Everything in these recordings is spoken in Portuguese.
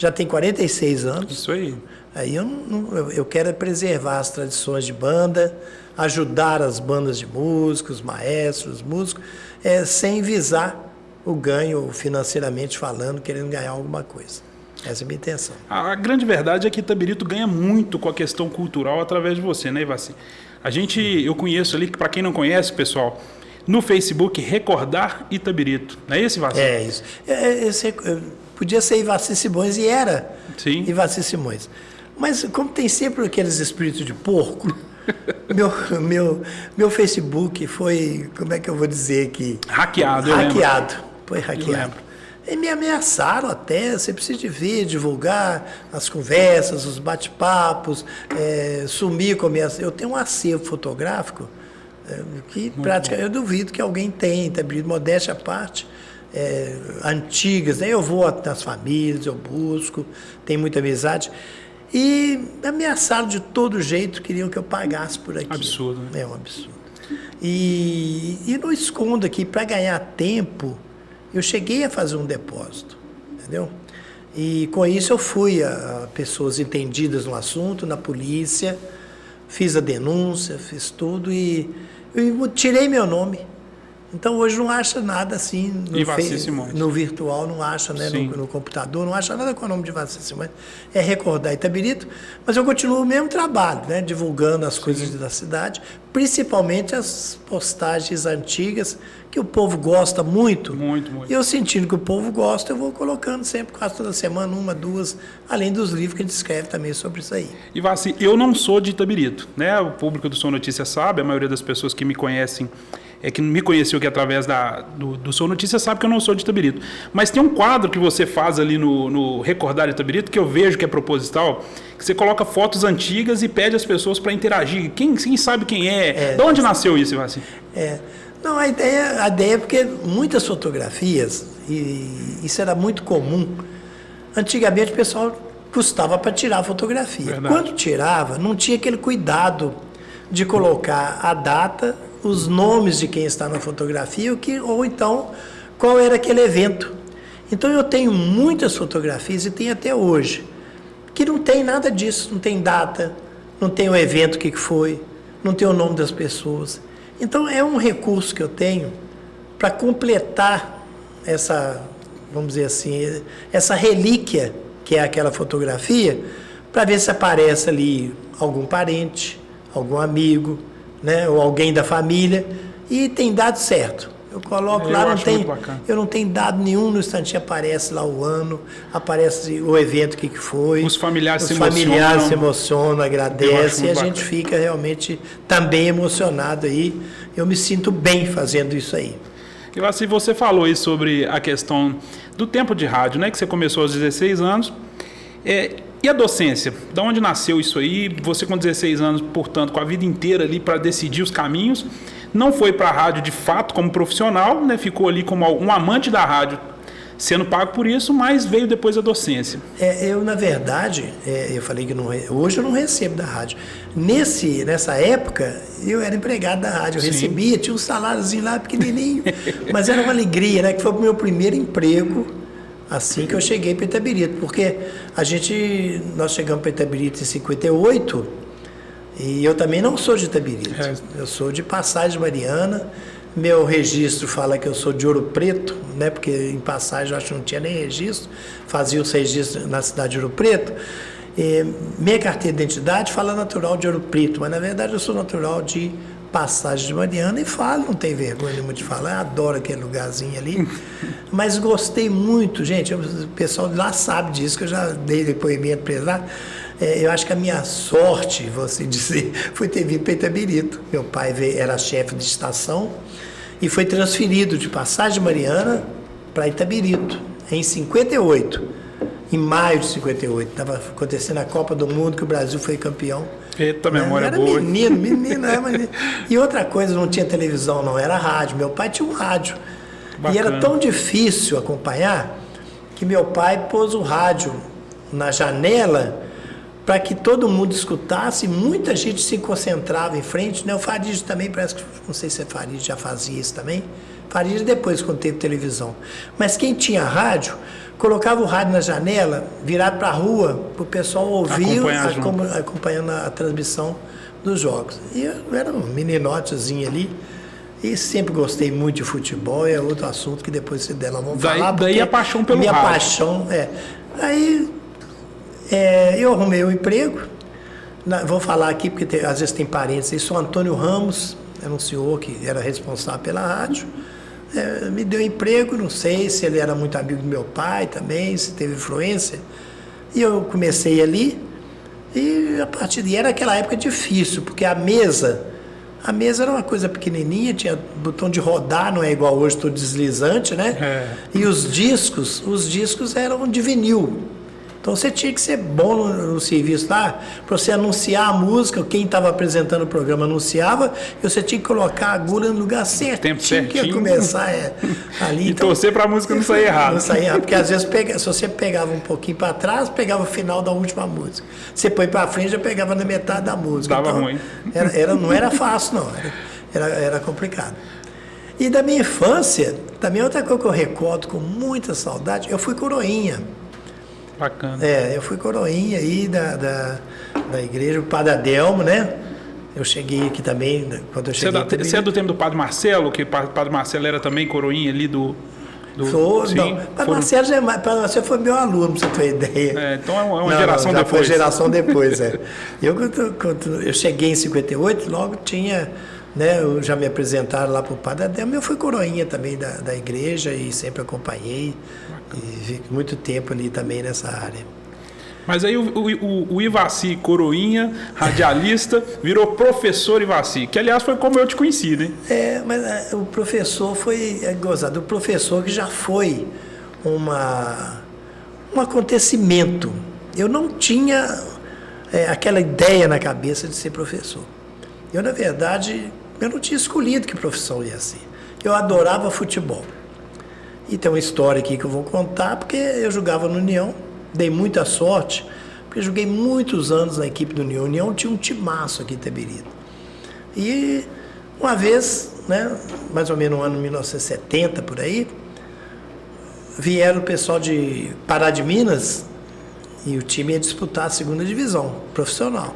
já tem 46 anos. Isso aí. Aí eu quero preservar as tradições de banda, ajudar as bandas de músicos, os maestros, os músicos, sem visar o ganho financeiramente falando, querendo ganhar alguma coisa. Essa é a minha intenção. A grande verdade é que Itabirito ganha muito com a questão cultural através de você, né, Ivaci? Eu conheço ali, para quem não conhece, pessoal, no Facebook, Recordar Itabirito. Não é isso, Ivaci? É isso. Podia ser Ivaci Simões e era Sim. Ivaci Simões. Mas como tem sempre aqueles espíritos de porco, meu Facebook foi, como é que eu vou dizer aqui? Hackeado, Foi hackeado. E me ameaçaram até, você precisa ver, divulgar as conversas, os bate-papos, sumir com a minha... Eu tenho um acervo fotográfico que praticamente eu duvido que alguém tenha, modéstia à parte, antigas, né? Eu vou nas famílias, eu busco, tenho muita amizade. E ameaçaram de todo jeito, queriam que eu pagasse por aqui. Absurdo, né? É um absurdo. E não escondo aqui, para ganhar tempo, eu cheguei a fazer um depósito, entendeu? E com isso eu fui a pessoas entendidas no assunto, na polícia, fiz a denúncia, fiz tudo e tirei meu nome. Então hoje não acha nada assim no virtual, não acha, né? No computador, não acha nada com o nome de Ivaci Simões. É Recordar Itabirito, mas eu continuo o mesmo trabalho, né? Divulgando as coisas da cidade, principalmente as postagens antigas, que o povo gosta muito. Muito, muito. E eu sentindo que o povo gosta, eu vou colocando sempre, quase toda semana, uma, duas, além dos livros que a gente escreve também sobre isso aí. Ivaci, eu não sou de Itabirito, né? O público do Som Notícia sabe, a maioria das pessoas que me conhecem que me conheceu aqui através do Som Notícia sabe que eu não sou de Itabirito. Mas tem um quadro que você faz ali no Recordar Itabirito, que eu vejo que é proposital, que você coloca fotos antigas e pede às pessoas para interagir. Quem sabe quem é? De onde nasceu isso, Ivaci? Não, a ideia é porque muitas fotografias, e isso era muito comum, antigamente o pessoal custava para tirar a fotografia. Verdade. Quando tirava, não tinha aquele cuidado de colocar a data, os nomes de quem está na fotografia, ou então qual era aquele evento. Então eu tenho muitas fotografias, e tenho até hoje, que não tem nada disso, não tem data, não tem o evento que foi, não tem o nome das pessoas. Então é um recurso que eu tenho para completar essa, vamos dizer assim, essa relíquia que é aquela fotografia, para ver se aparece ali algum parente, algum amigo, né, ou alguém da família, e tem dado certo. Eu coloco lá, eu não tenho dado nenhum, no instantinho aparece lá o ano, aparece o evento que foi. Os familiares se emocionam, agradecem, e a gente fica realmente também emocionado aí. Eu me sinto bem fazendo isso aí. E assim, você falou aí sobre a questão do tempo de rádio, né, que você começou aos 16 anos. E a docência? De onde nasceu isso aí? Você com 16 anos, portanto, com a vida inteira ali para decidir os caminhos, não foi para a rádio de fato como profissional, né? Ficou ali como um amante da rádio, sendo pago por isso, mas veio depois a docência. Eu, na verdade, eu falei que hoje eu não recebo da rádio. Nessa época, eu era empregado da rádio, eu recebia, tinha um saláriozinho lá pequenininho, mas era uma alegria, né? Que foi o meu primeiro emprego, assim que eu cheguei para Itabirito, porque nós chegamos para Itabirito em 58, e eu também não sou de Itabirito, eu sou de Passagem Mariana. Meu registro fala que eu sou de Ouro Preto, né? Porque em Passagem eu acho que não tinha nem registro, fazia os registros na cidade de Ouro Preto. Minha carteira de identidade fala natural de Ouro Preto, mas na verdade eu sou natural de Passagem de Mariana e falo, não tem vergonha nenhuma de falar, eu adoro aquele lugarzinho ali, mas gostei muito, gente, o pessoal lá sabe disso, que eu já dei depoimento para eles lá. Eu acho que a minha sorte, vou assim dizer, foi ter vindo para Itabirito. Meu pai era chefe de estação e foi transferido de Passagem Mariana para Itabirito, em 58, em maio de 58. Estava acontecendo a Copa do Mundo, que o Brasil foi campeão. Eita, memória era boa. Menino. E outra coisa, não tinha televisão, não, era rádio. Meu pai tinha um rádio. Bacana. E era tão difícil acompanhar que meu pai pôs o rádio na janela para que todo mundo escutasse, muita gente se concentrava em frente, né? O Farid também, parece que, não sei se o Farid já fazia isso também, Farid depois, quando teve televisão. Mas quem tinha rádio colocava o rádio na janela, virado para a rua, para o pessoal ouvir, acompanhando a transmissão dos jogos. E eu era um meninotezinho ali, e sempre gostei muito de futebol, é outro assunto que depois se der, nós vamos falar. Daí a paixão pelo rádio. Minha paixão, Aí eu arrumei um emprego, vou falar aqui porque às vezes tem parentes aí, sou Antônio Ramos, era um senhor que era responsável pela rádio, me deu emprego, não sei se ele era muito amigo do meu pai também, se teve influência, e eu comecei ali, e a partir daí era aquela época difícil, porque a mesa era uma coisa pequenininha, tinha botão de rodar, não é igual hoje, todo deslizante, né? E os discos eram de vinil. Então você tinha que ser bom no serviço lá, para você anunciar a música, quem estava apresentando o programa anunciava, e você tinha que colocar a agulha no lugar certinho, que ia começar ali. E então, torcer para a música não sair errada. Não sair errado, porque às vezes se você pegava um pouquinho para trás, pegava o final da última música. Você põe para frente, já pegava na metade da música. Dava então, ruim. Não era fácil, não. Era complicado. E da minha infância, também outra coisa que eu recordo com muita saudade, eu fui coroinha. Bacana. Eu fui coroinha aí da igreja, o Padre Adelmo, né? Eu cheguei aqui também, quando eu cheguei... Você é do tempo do Padre Marcelo, que o Padre Marcelo era também coroinha ali do... Sim, não. Padre Marcelo foi meu aluno, pra você ter ideia. Então é uma geração depois. Foi geração depois, quando eu cheguei em 58, logo tinha... Né, já me apresentaram lá para o Padre Adelmo, eu fui coroinha também da igreja e sempre acompanhei. E fiquei muito tempo ali também nessa área. Mas aí o Ivaci, coroinha, radialista, virou professor Ivaci, que aliás foi como eu te conheci, né? Mas o professor foi gozado. O professor que já foi um acontecimento. Eu não tinha aquela ideia na cabeça de ser professor. Eu, na verdade, eu não tinha escolhido que profissão ia ser. Eu adorava futebol. E tem uma história aqui que eu vou contar, porque eu jogava no União, dei muita sorte, porque joguei muitos anos na equipe do União. O União tinha um timaço aqui em Itabirito. E uma vez, né, mais ou menos no ano 1970, por aí, vieram o pessoal de Pará de Minas e o time ia disputar a segunda divisão profissional.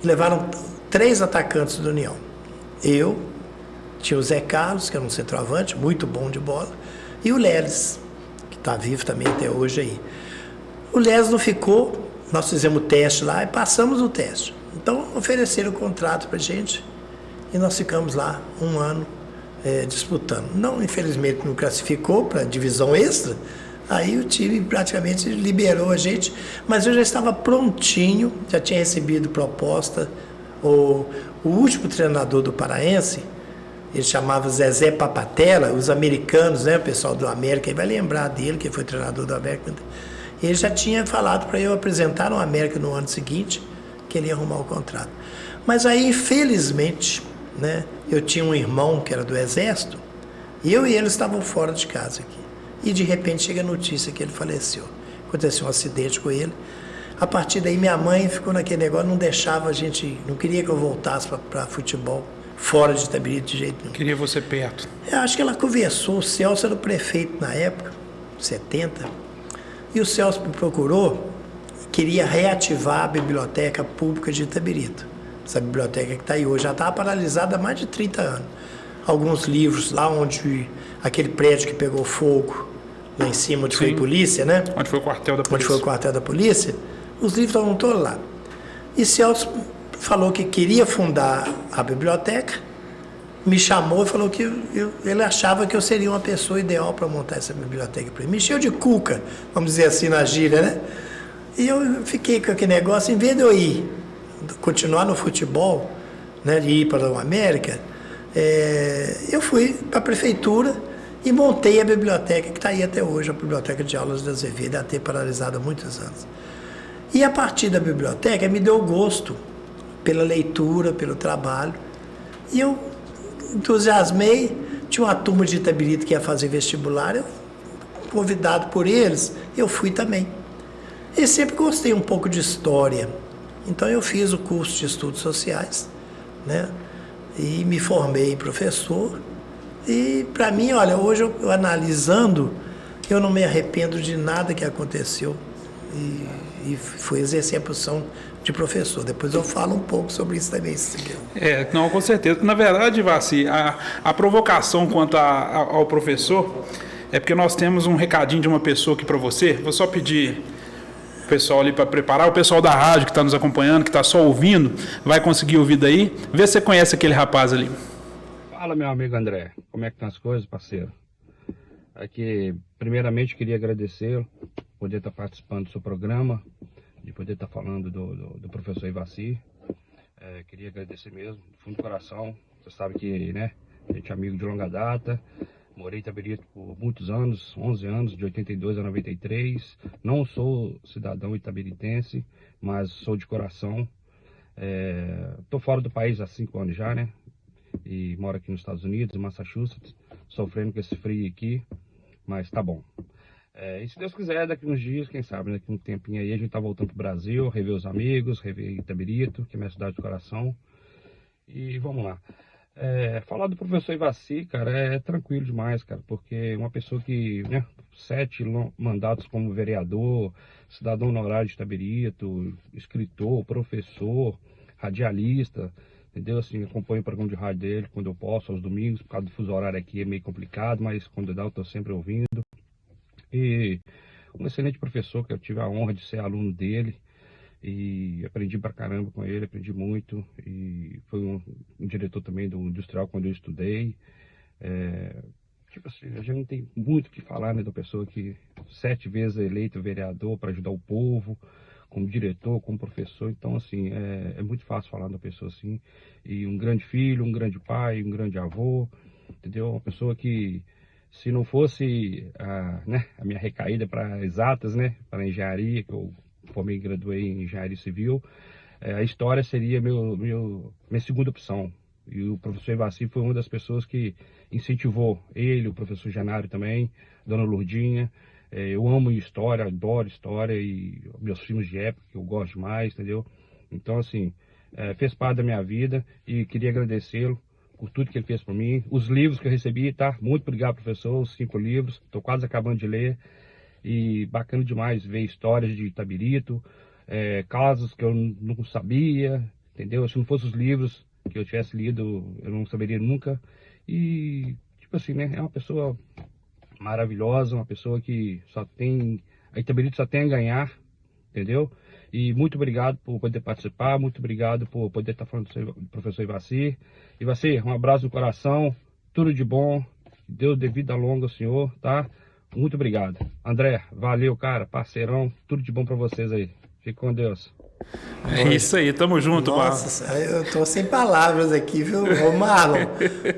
Levaram 3 atacantes do União. Eu, tinha o Zé Carlos, que era um centroavante, muito bom de bola, e o Leles, que está vivo também até hoje aí. O Leles não ficou, nós fizemos o teste lá e passamos o teste. Então ofereceram o contrato para a gente e nós ficamos lá um ano disputando. Não, infelizmente não classificou para a divisão extra, aí o time praticamente liberou a gente, mas eu já estava prontinho, já tinha recebido proposta. O último treinador do Paraense, ele chamava Zezé Papatella, os americanos, né, o pessoal do América, ele vai lembrar dele, que foi treinador do América. Ele já tinha falado para eu apresentar no América no ano seguinte, que ele ia arrumar o contrato. Mas aí, infelizmente, né, eu tinha um irmão que era do Exército, e eu e ele estavam fora de casa aqui. E de repente chega a notícia que ele faleceu. Aconteceu um acidente com ele. A partir daí minha mãe ficou naquele negócio, não deixava a gente, não queria que eu voltasse para futebol fora de Itabirito de jeito nenhum. Queria você perto. Eu acho que ela conversou, o Celso era o prefeito na época, 70, e o Celso me procurou, queria reativar a biblioteca pública de Itabirito. Essa biblioteca que está aí hoje já estava paralisada há mais de 30 anos. Alguns livros lá onde aquele prédio que pegou fogo, lá em cima onde foi a polícia, né? Onde foi o quartel da polícia. Onde foi o quartel da polícia. Os livros estavam todos lá. E Celso falou que queria fundar a biblioteca, me chamou e falou que ele achava que eu seria uma pessoa ideal para montar essa biblioteca para ele. Me encheu de cuca, vamos dizer assim, na gíria, né? E eu fiquei com aquele negócio, em vez de eu continuar no futebol, né, de ir para o América, eu fui para a prefeitura e montei a biblioteca, que está aí até hoje, a Biblioteca de Aulas da Azevedo, a ter paralisado há muitos anos. E a partir da biblioteca me deu gosto pela leitura, pelo trabalho. E eu entusiasmei, tinha uma turma de Itabirito que ia fazer vestibular, eu, convidado por eles, eu fui também. E sempre gostei um pouco de história. Então eu fiz o curso de estudos sociais, né? E me formei em professor. E para mim, olha, hoje eu analisando, que eu não me arrependo de nada que aconteceu e fui exercer a profissão de professor. Depois eu falo um pouco sobre isso também, se você quer. Não, com certeza. Na verdade, Vaci, a provocação quanto ao professor é porque nós temos um recadinho de uma pessoa aqui para você. Vou só pedir o pessoal ali para preparar. O pessoal da rádio que está nos acompanhando, que está só ouvindo, vai conseguir ouvir daí. Vê se você conhece aquele rapaz ali. Fala, meu amigo André. Como é que estão as coisas, parceiro? Aqui, primeiramente, queria agradecer por poder estar participando do seu programa, de poder estar falando do professor Ivaci. Queria agradecer mesmo, do fundo do coração. Você sabe que, né, a gente é amigo de longa data. Morei em Itabirito por muitos anos, 11 anos, de 82 a 93. Não sou cidadão itabiritense, mas sou de coração. Estou fora do país há 5 anos já, né? E moro aqui nos Estados Unidos, em Massachusetts, sofrendo com esse frio aqui, mas tá bom. E se Deus quiser, daqui uns dias, quem sabe, daqui um tempinho aí, a gente tá voltando pro Brasil, rever os amigos, rever Itabirito, que é minha cidade de coração. E vamos lá. Falar do professor Ivaci, cara, é tranquilo demais, cara, porque uma pessoa que, né, 7 mandatos como vereador, cidadão honorário de Itabirito, escritor, professor, radialista, entendeu? Assim, acompanho o programa de rádio dele quando eu posso, aos domingos, por causa do fuso horário aqui é meio complicado, mas quando dá eu tô sempre ouvindo. E um excelente professor, que eu tive a honra de ser aluno dele, e aprendi pra caramba com ele, aprendi muito, e foi um diretor também do Industrial quando eu estudei. Tipo assim, a gente não tem muito o que falar, né, da pessoa que 7 vezes eleito vereador para ajudar o povo, como diretor, como professor. Então, assim, é muito fácil falar da pessoa assim. E um grande filho, um grande pai, um grande avô, entendeu? Uma pessoa que, se não fosse a minha recaída para exatas, né, para engenharia, que eu formei e graduei em engenharia civil, a história seria minha segunda opção. E o professor Ivaci foi uma das pessoas que incentivou ele, o professor Janário também, dona Lourdinha. Eu amo história, adoro história e meus filmes de época, que eu gosto demais, entendeu? Então, assim, fez parte da minha vida e queria agradecê-lo por tudo que ele fez por mim. Os livros que eu recebi, tá? Muito obrigado, professor, os 5 livros, estou quase acabando de ler. E bacana demais ver histórias de Itabirito, casos que eu não sabia, entendeu? Se não fosse os livros que eu tivesse lido, eu não saberia nunca. E, tipo assim, né? É uma pessoa maravilhosa, uma pessoa que a Itabirito só tem a ganhar, entendeu? E muito obrigado por poder participar, muito obrigado por poder estar falando do professor Ivaci. Ivaci, um abraço no coração, tudo de bom, Deus dê vida longa ao senhor, tá? Muito obrigado. André, valeu, cara, parceirão, tudo de bom pra vocês aí. Fique com Deus. É isso aí, tamo junto, Marlon. Nossa, eu tô sem palavras aqui, viu? Ô Marlon,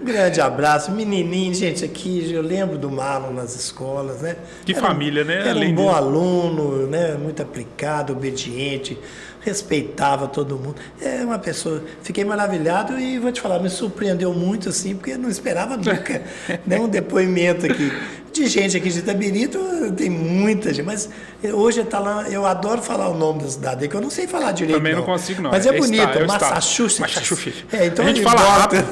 um grande abraço. Menininho, gente, aqui, eu lembro do Marlon nas escolas, né? Que família, né? Era um bom aluno, né? Muito aplicado, obediente, respeitava todo mundo. É uma pessoa, fiquei maravilhado e vou te falar, me surpreendeu muito, assim, porque eu não esperava nunca, né? Um depoimento aqui. De gente aqui de Itabirito, tem muita gente, mas hoje está lá, eu adoro falar o nome da cidade, que eu não sei falar direito. Também não consigo, não. Mas é bonito, Massachusetts. Massachusetts. Então a gente fala rápido.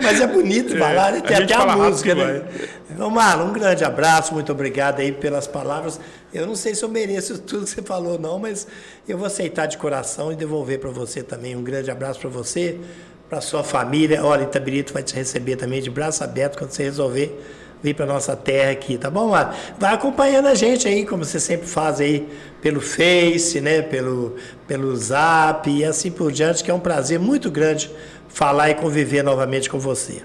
Mas é bonito falar, né? Tem até a música, né? Então, Marlon, um grande abraço, muito obrigado aí pelas palavras. Eu não sei se eu mereço tudo que você falou, não, mas eu vou aceitar de coração e devolver para você também. Um grande abraço para você, para sua família. Olha, Itabirito vai te receber também de braço aberto quando você resolver vir para nossa terra aqui, tá bom, Marlon? Vai acompanhando a gente aí, como você sempre faz aí, pelo Face, né, pelo Zap e assim por diante, que é um prazer muito grande falar e conviver novamente com você.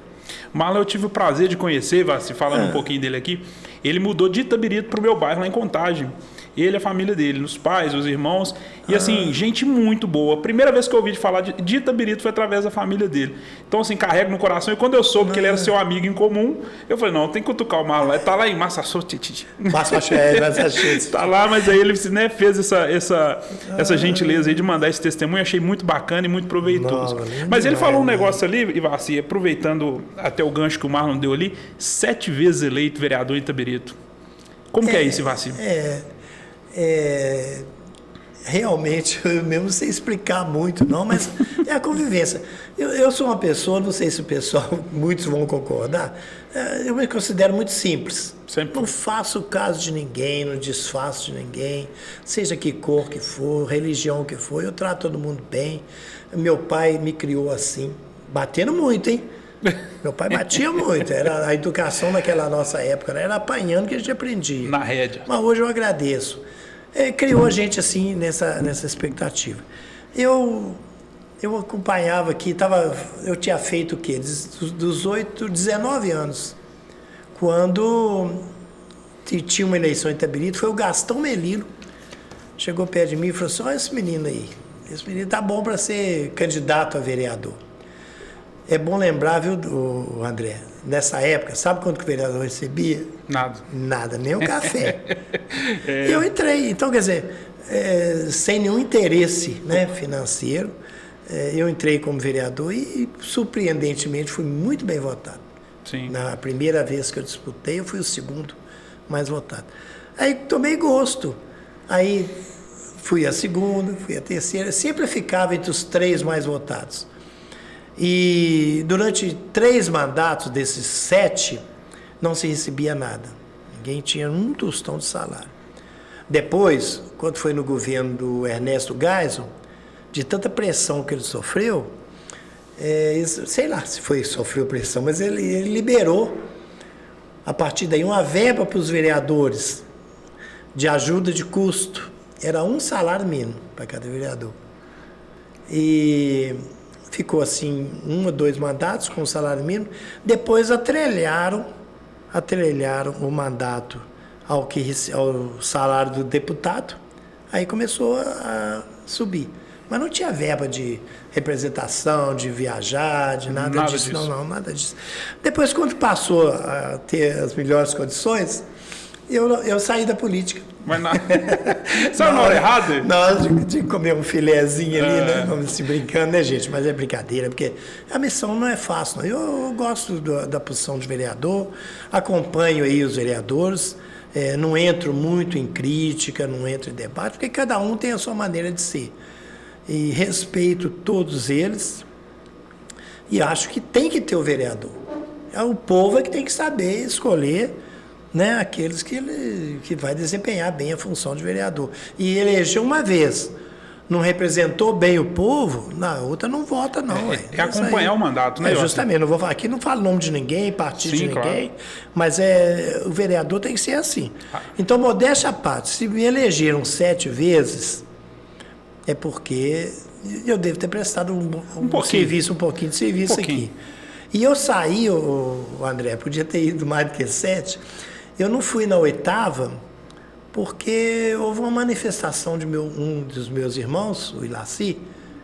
Marlon, eu tive o prazer de conhecer, Vaci, falando um pouquinho dele aqui. Ele mudou de Itabirito para o meu bairro lá em Contagem. Ele e a família dele, os pais, os irmãos. E assim, gente muito boa. A primeira vez que eu ouvi falar de Itabirito foi através da família dele. Então, assim, carrego no coração. E quando eu soube que ele era seu amigo em comum, eu falei, não, tem que cutucar o Marlon. Ele tá lá em Massachusetts. Massachusetts. Tá lá, mas aí ele, né, fez essa gentileza aí de mandar esse testemunho. Achei muito bacana e muito proveitoso. Mas ele falou um negócio ali, Ivaci, aproveitando até o gancho que o Marlon deu ali, 7 vezes eleito vereador em Itabirito. Como que é isso, Ivaci? realmente, eu mesmo não sei explicar muito, não, mas é a convivência. Eu sou uma pessoa, não sei se o pessoal, muitos vão concordar, eu me considero muito simples. Sempre. Não faço caso de ninguém, não desfaço de ninguém, seja que cor que for, religião que for, eu trato todo mundo bem. Meu pai me criou assim, batendo muito, hein? Meu pai batia muito, era a educação naquela nossa época, né? Era apanhando que a gente aprendia. Na rédea. Mas hoje eu agradeço. Criou a gente assim nessa expectativa. Eu acompanhava aqui, eu tinha feito o quê? Dos 19 anos, quando tinha uma eleição em Itabirito, foi o Gastão Melilo, chegou perto de mim e falou assim, olha esse menino aí, esse menino tá bom para ser candidato a vereador. É bom lembrar, viu, André, nessa época, sabe quanto que o vereador recebia? Nada. Nada, nem um café. E eu entrei, então, quer dizer, sem nenhum interesse, né, financeiro, eu entrei como vereador e, surpreendentemente, fui muito bem votado. Sim. Na primeira vez que eu disputei, eu fui o segundo mais votado. Aí tomei gosto. Aí fui a segunda, fui a terceira, sempre ficava entre os 3 mais votados. E durante 3 mandatos desses 7, não se recebia nada. Ninguém tinha um tostão de salário. Depois, quando foi no governo do Ernesto Geisel, de tanta pressão que ele sofreu, sei lá se sofreu pressão, mas ele liberou, a partir daí, uma verba para os vereadores de ajuda de custo. Era 1 salário mínimo para cada vereador. E ficou assim 1 ou 2 mandatos com salário mínimo. Depois atrelharam o mandato ao salário do deputado. Aí começou a subir. Mas não tinha verba de representação, de viajar, de nada disso. Não, nada disso. Depois, quando passou a ter as melhores condições, eu saí da política. Mas não. Sabe na hora errada? Na hora de comer um filezinho ali, né? Vamos se brincando, né, gente? Mas é brincadeira, porque a missão não é fácil, não. Eu gosto da posição de vereador, acompanho aí os vereadores, não entro muito em crítica, não entro em debate, porque cada um tem a sua maneira de ser. E respeito todos eles e acho que tem que ter o vereador. O povo é que tem que saber escolher, né, aqueles que vai desempenhar bem a função de vereador. E eleger uma vez, não representou bem o povo, na outra não vota, não. É acompanhar o mandato, né? Justamente, não vou falar aqui, não falo nome de ninguém, partido de ninguém, claro. Mas o vereador tem que ser assim. Então, modéstia à parte, se me elegeram 7 vezes, é porque eu devo ter prestado um pouquinho de serviço aqui. E eu saí, André, podia ter ido mais do que 7. Eu não fui na 8ª porque houve uma manifestação de um dos meus irmãos, o Ilaci,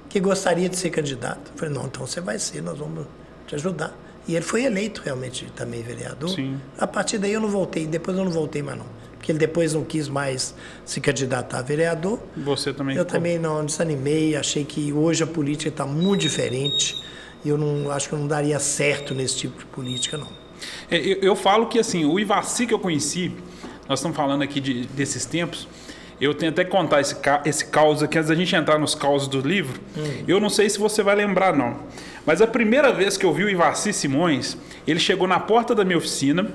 que gostaria de ser candidato. Eu falei, não, então você vai ser, nós vamos te ajudar. E ele foi eleito realmente também vereador. Sim. A partir daí eu não voltei, depois eu não voltei mais não. Porque ele depois não quis mais se candidatar a vereador. Você também? Eu também não desanimei, achei que hoje a política está muito diferente e eu não acho que eu não daria certo nesse tipo de política, não. Eu falo que assim, o Ivaci que eu conheci, nós estamos falando aqui desses tempos, eu tenho até que contar esse caos aqui, antes da gente entrar nos causos do livro. Eu não sei se você vai lembrar, não. Mas a primeira vez que eu vi o Ivaci Simões, ele chegou na porta da minha oficina,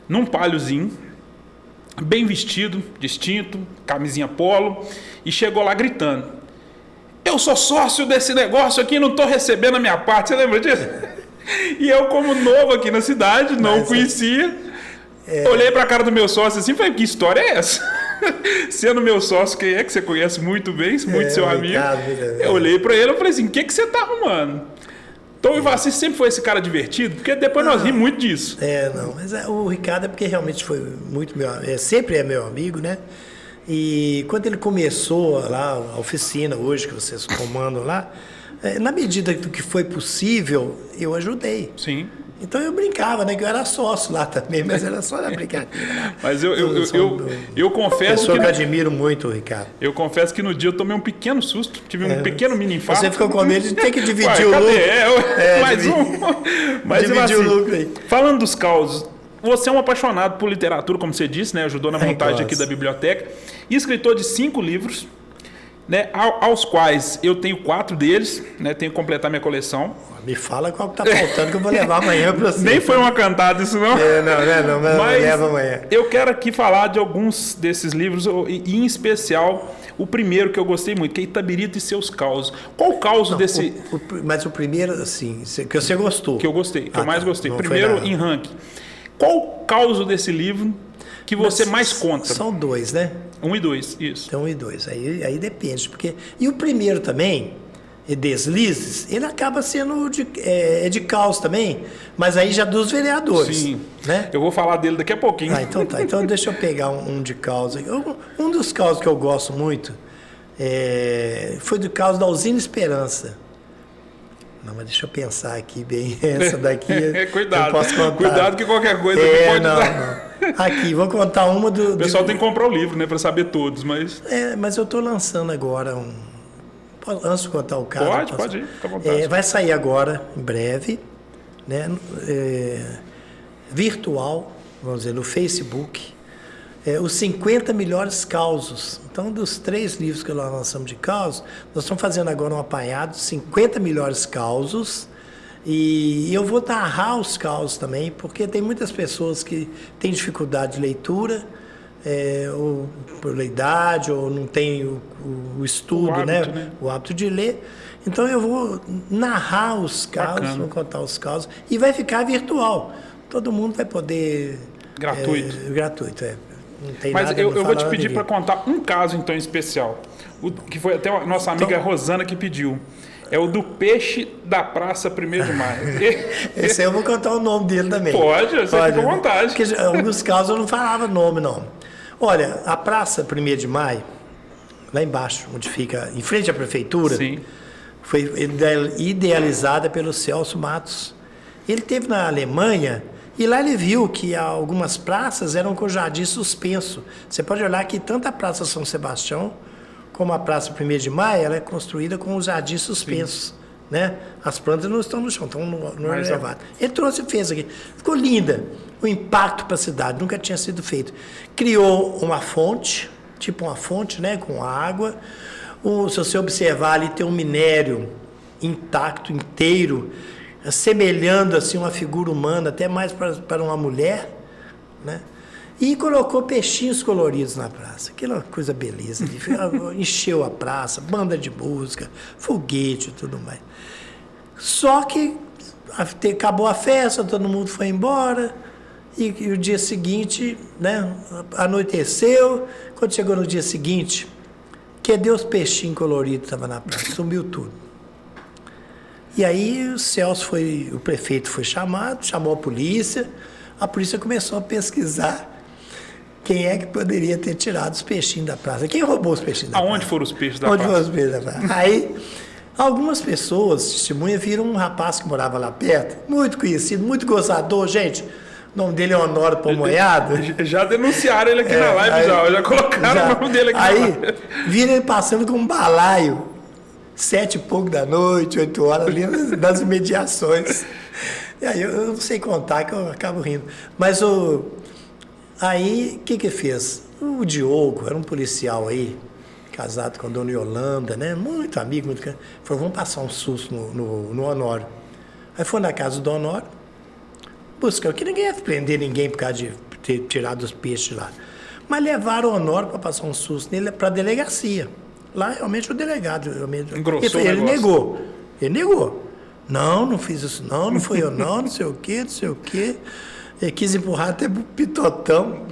num paliozinho, bem vestido, distinto, camisinha polo, e chegou lá gritando: eu sou sócio desse negócio aqui, não estou recebendo a minha parte. Você lembra disso? E eu, como novo aqui na cidade, não conhecia, olhei para a cara do meu sócio assim e falei, que história é essa? Sendo meu sócio, quem é que você conhece muito bem, muito seu amigo, eu olhei para ele e falei assim, o que você está arrumando? Então o Ivaci sempre foi esse cara divertido, porque depois nós rimos muito disso. Não, mas o Ricardo é porque realmente foi muito sempre é meu amigo, né? E quando ele começou lá, a oficina hoje que vocês comandam lá, na medida do que foi possível, eu ajudei. Sim. Então eu brincava, né? Que eu era sócio lá também, mas era só na brincadeira. Né? Mas eu confesso que eu admiro muito o Ricardo. Eu confesso que no dia eu tomei um pequeno susto, tive um pequeno mini infarto. Você ficou com medo de ter que dividir o lucro. Mais um. Mas dividir o lucro aí. Falando dos causos, você é um apaixonado por literatura, como você disse, né? Ajudou na montagem aqui da biblioteca. E escritor de 5 livros. né, aos quais eu tenho 4 deles, né, tenho que completar minha coleção. Me fala qual que tá faltando que eu vou levar amanhã para você. Nem foi uma cantada isso não. Não, mas leva amanhã. Eu quero aqui falar de alguns desses livros, e em especial o primeiro que eu gostei muito, que é Itabirito e seus causos. Qual o causo desse... Mas o primeiro, assim, que você gostou. Que eu gostei, que eu mais gostei. Não Primeiro em ranking. Qual o causo desse livro que você mais conta? São 2, né? 1 e 2, isso. Então, 1 e 2. Aí depende. Porque... E o primeiro também, Deslizes, ele acaba sendo de caos também, mas aí já dos vereadores. Sim. Né? Eu vou falar dele daqui a pouquinho. Então tá. Então deixa eu pegar um de caos. Um dos causos que eu gosto muito foi do caos da Usina Esperança. Não, mas deixa eu pensar aqui bem. Essa daqui Cuidado. eu posso contar. Cuidado que qualquer coisa aqui pode dar. Não. Aqui, vou contar uma do... O pessoal tem que comprar o livro, né, para saber todos, mas... mas eu estou lançando agora Antes de contar o caso... Pode ir, fica à vontade. Vai sair agora, em breve, né, virtual, vamos dizer, no Facebook, os 50 melhores causos. Então, dos 3 livros que nós lançamos de causos, nós estamos fazendo agora um apanhado, 50 melhores causos, e eu vou narrar os causos também, porque tem muitas pessoas que têm dificuldade de leitura, ou por idade, ou não tem o estudo, o hábito, né? O hábito de ler. Então eu vou narrar os causos, Bacana. vou contar os causos, e vai ficar virtual. Todo mundo vai poder... Gratuito. Gratuito, Não tem Mas nada eu vou te falar pedir de para contar um caso, então, especial, que foi até a nossa amiga Rosana que pediu. É o do peixe da Praça 1º de Maio. Esse aí eu vou contar o nome dele também. Pode, você fica à vontade. Porque em alguns casos eu não falava nome, não. Olha, a Praça 1º de Maio, lá embaixo, onde fica, em frente à prefeitura, Sim. foi idealizada pelo Celso Matos. Ele esteve na Alemanha e lá ele viu que algumas praças eram com jardim suspenso. Você pode olhar que tanto a Praça São Sebastião como a Praça 1º de Maio, ela é construída com os jardins suspensos. Né? As plantas não estão no chão, estão no elevado. Ele trouxe e fez aqui. Ficou linda. O impacto para a cidade nunca tinha sido feito. Criou uma fonte, tipo uma fonte, né, com água. Se você observar ali, tem um minério intacto, inteiro, semelhando assim uma figura humana, até mais para uma mulher, né? E colocou peixinhos coloridos na praça. Aquela coisa beleza. Encheu a praça, banda de música, foguete e tudo mais. Só que acabou a festa, todo mundo foi embora. E o dia seguinte, né, anoiteceu. Quando chegou no dia seguinte, cadê os peixinhos coloridos que estavam na praça? Sumiu tudo. E aí o prefeito foi chamado, chamou a polícia começou a pesquisar quem é que poderia ter tirado os peixinhos da praça. Quem roubou os peixinhos da praça? Aonde foram os peixes da praça? Onde foram os peixes da praça? Aí, algumas pessoas, testemunhas, viram um rapaz que morava lá perto, muito conhecido, muito gozador, gente. O nome dele é Honório Pomoiado. Já denunciaram ele aqui na live, já colocaram o nome dele aqui na live. Aí, viram ele passando com um balaio, 7 e pouco da noite, 8 horas, ali nas imediações. E aí eu não sei contar, que eu acabo rindo. Mas aí, o que fez? O Diogo, era um policial aí, casado com a dona Yolanda, né? Muito amigo, falou, vamos passar um susto no Honório. Aí foi na casa do Honório, buscando, que ninguém ia prender ninguém por causa de ter tirado os peixes lá. Mas levaram o Honório para passar um susto nele para a delegacia. Lá, realmente, o delegado... Ele negou. Não fiz isso, não foi eu, não sei o quê. Ele quis empurrar até o Pitotão,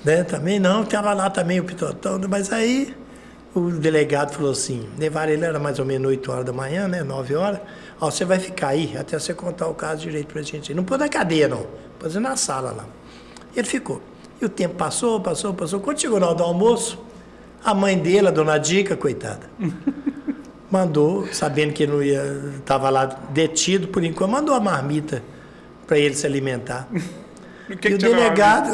né? Também não, estava lá também o Pitotão, mas aí o delegado falou assim, levaram ele, era mais ou menos 8 horas da manhã, né? 9 horas, você vai ficar aí até você contar o caso direito pra gente. Não pôs na cadeia, não, pôs na sala lá. Ele ficou. E o tempo passou. Quando chegou na hora do almoço, a mãe dele, a dona Dica, coitada, mandou, sabendo que ele não estava lá detido por enquanto, mandou a marmita para ele se alimentar. E o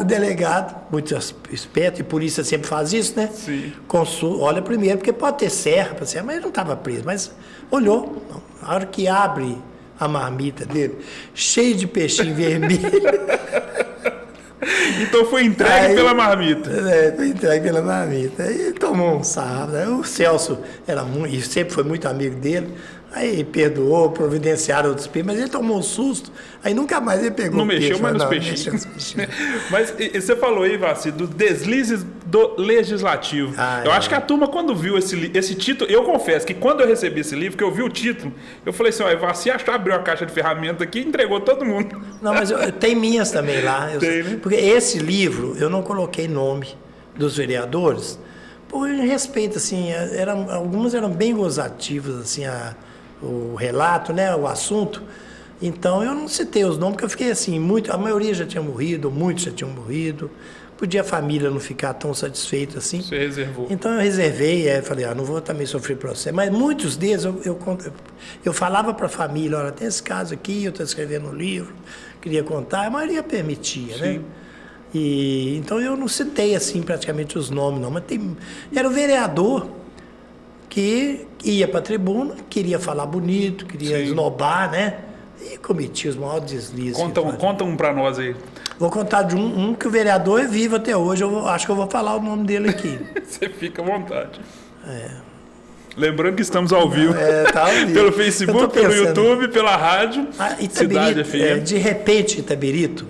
delegado, muito esperto, e polícia sempre faz isso, né? Sim. Olha primeiro, porque pode ter serra, mas ele não estava preso, mas olhou. A hora que abre a marmita dele, cheio de peixinho vermelho. Então foi entregue pela marmita. Foi entregue pela marmita. Aí tomou um sarro. Né? O Celso era muito, e sempre foi muito amigo dele. Aí perdoou, providenciaram outros peixes, mas ele tomou um susto. Aí nunca mais ele pegou Não mexeu peixe, mais nos peixinhos. Mas e você falou aí, Vassi, dos deslizes do legislativo. Eu acho que a turma, quando viu esse título, eu confesso que quando eu recebi esse livro, que eu vi o título, eu falei assim, ó, Vassi abriu a caixa de ferramentas aqui e entregou todo mundo. Não, mas tem minhas também lá. Tem, né? Porque esse livro, eu não coloquei nome dos vereadores, por respeito, assim, algumas eram bem gozativas, assim, o relato, né, o assunto. Então eu não citei os nomes, porque eu fiquei assim, a maioria já tinha morrido, muitos já tinham morrido. Podia a família não ficar tão satisfeita assim. Você reservou. Então eu reservei, falei, não vou também sofrer processo. Mas muitos deles eu falava para a família, olha, tem esse caso aqui, eu estou escrevendo um livro, queria contar, a maioria permitia, Sim. né? E então eu não citei assim praticamente os nomes, não, mas era o vereador que ia para a tribuna, queria falar bonito, queria esnobar, né? E cometia os maiores deslizes. Conta um para nós aí. Vou contar de um que o vereador é vivo até hoje, acho que eu vou falar o nome dele aqui. Você fica à vontade. Lembrando que estamos ao vivo. Tá ao vivo. Pelo Facebook, pelo YouTube, pela rádio. Cidade FM. De repente, Itabirito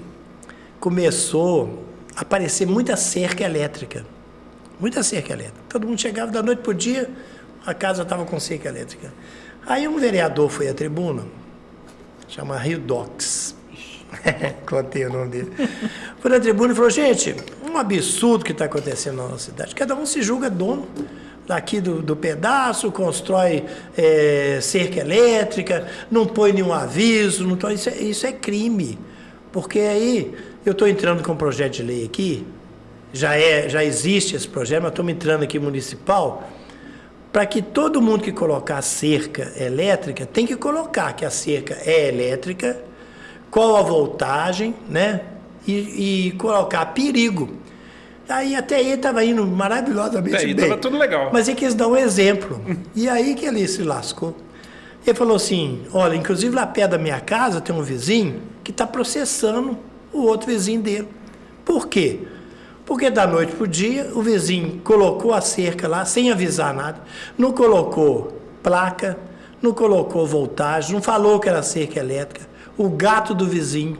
começou a aparecer muita cerca elétrica. Muita cerca elétrica. Todo mundo chegava da noite para o dia, a casa estava com cerca elétrica. Aí um vereador foi à tribuna, chama Rio Dox. Contei o nome dele. Foi na tribuna e falou, gente, um absurdo que está acontecendo na nossa cidade. Cada um se julga dono daqui do pedaço, constrói cerca elétrica, não põe nenhum aviso, isso é crime. Porque aí eu estou entrando com um projeto de lei aqui, já existe esse projeto, mas estamos entrando aqui municipal, para que todo mundo que colocar cerca elétrica tem que colocar que a cerca é elétrica, qual a voltagem, né? E colocar perigo. Aí até aí estava indo maravilhosamente bem. Estava tudo legal. Mas ele quis dar um exemplo. E aí que ele se lascou. Ele falou assim, olha, inclusive lá perto da minha casa tem um vizinho que está processando o outro vizinho dele. Por quê? Porque da noite para o dia o vizinho colocou a cerca lá sem avisar nada, não colocou placa, não colocou voltagem, não falou que era cerca elétrica. O gato do vizinho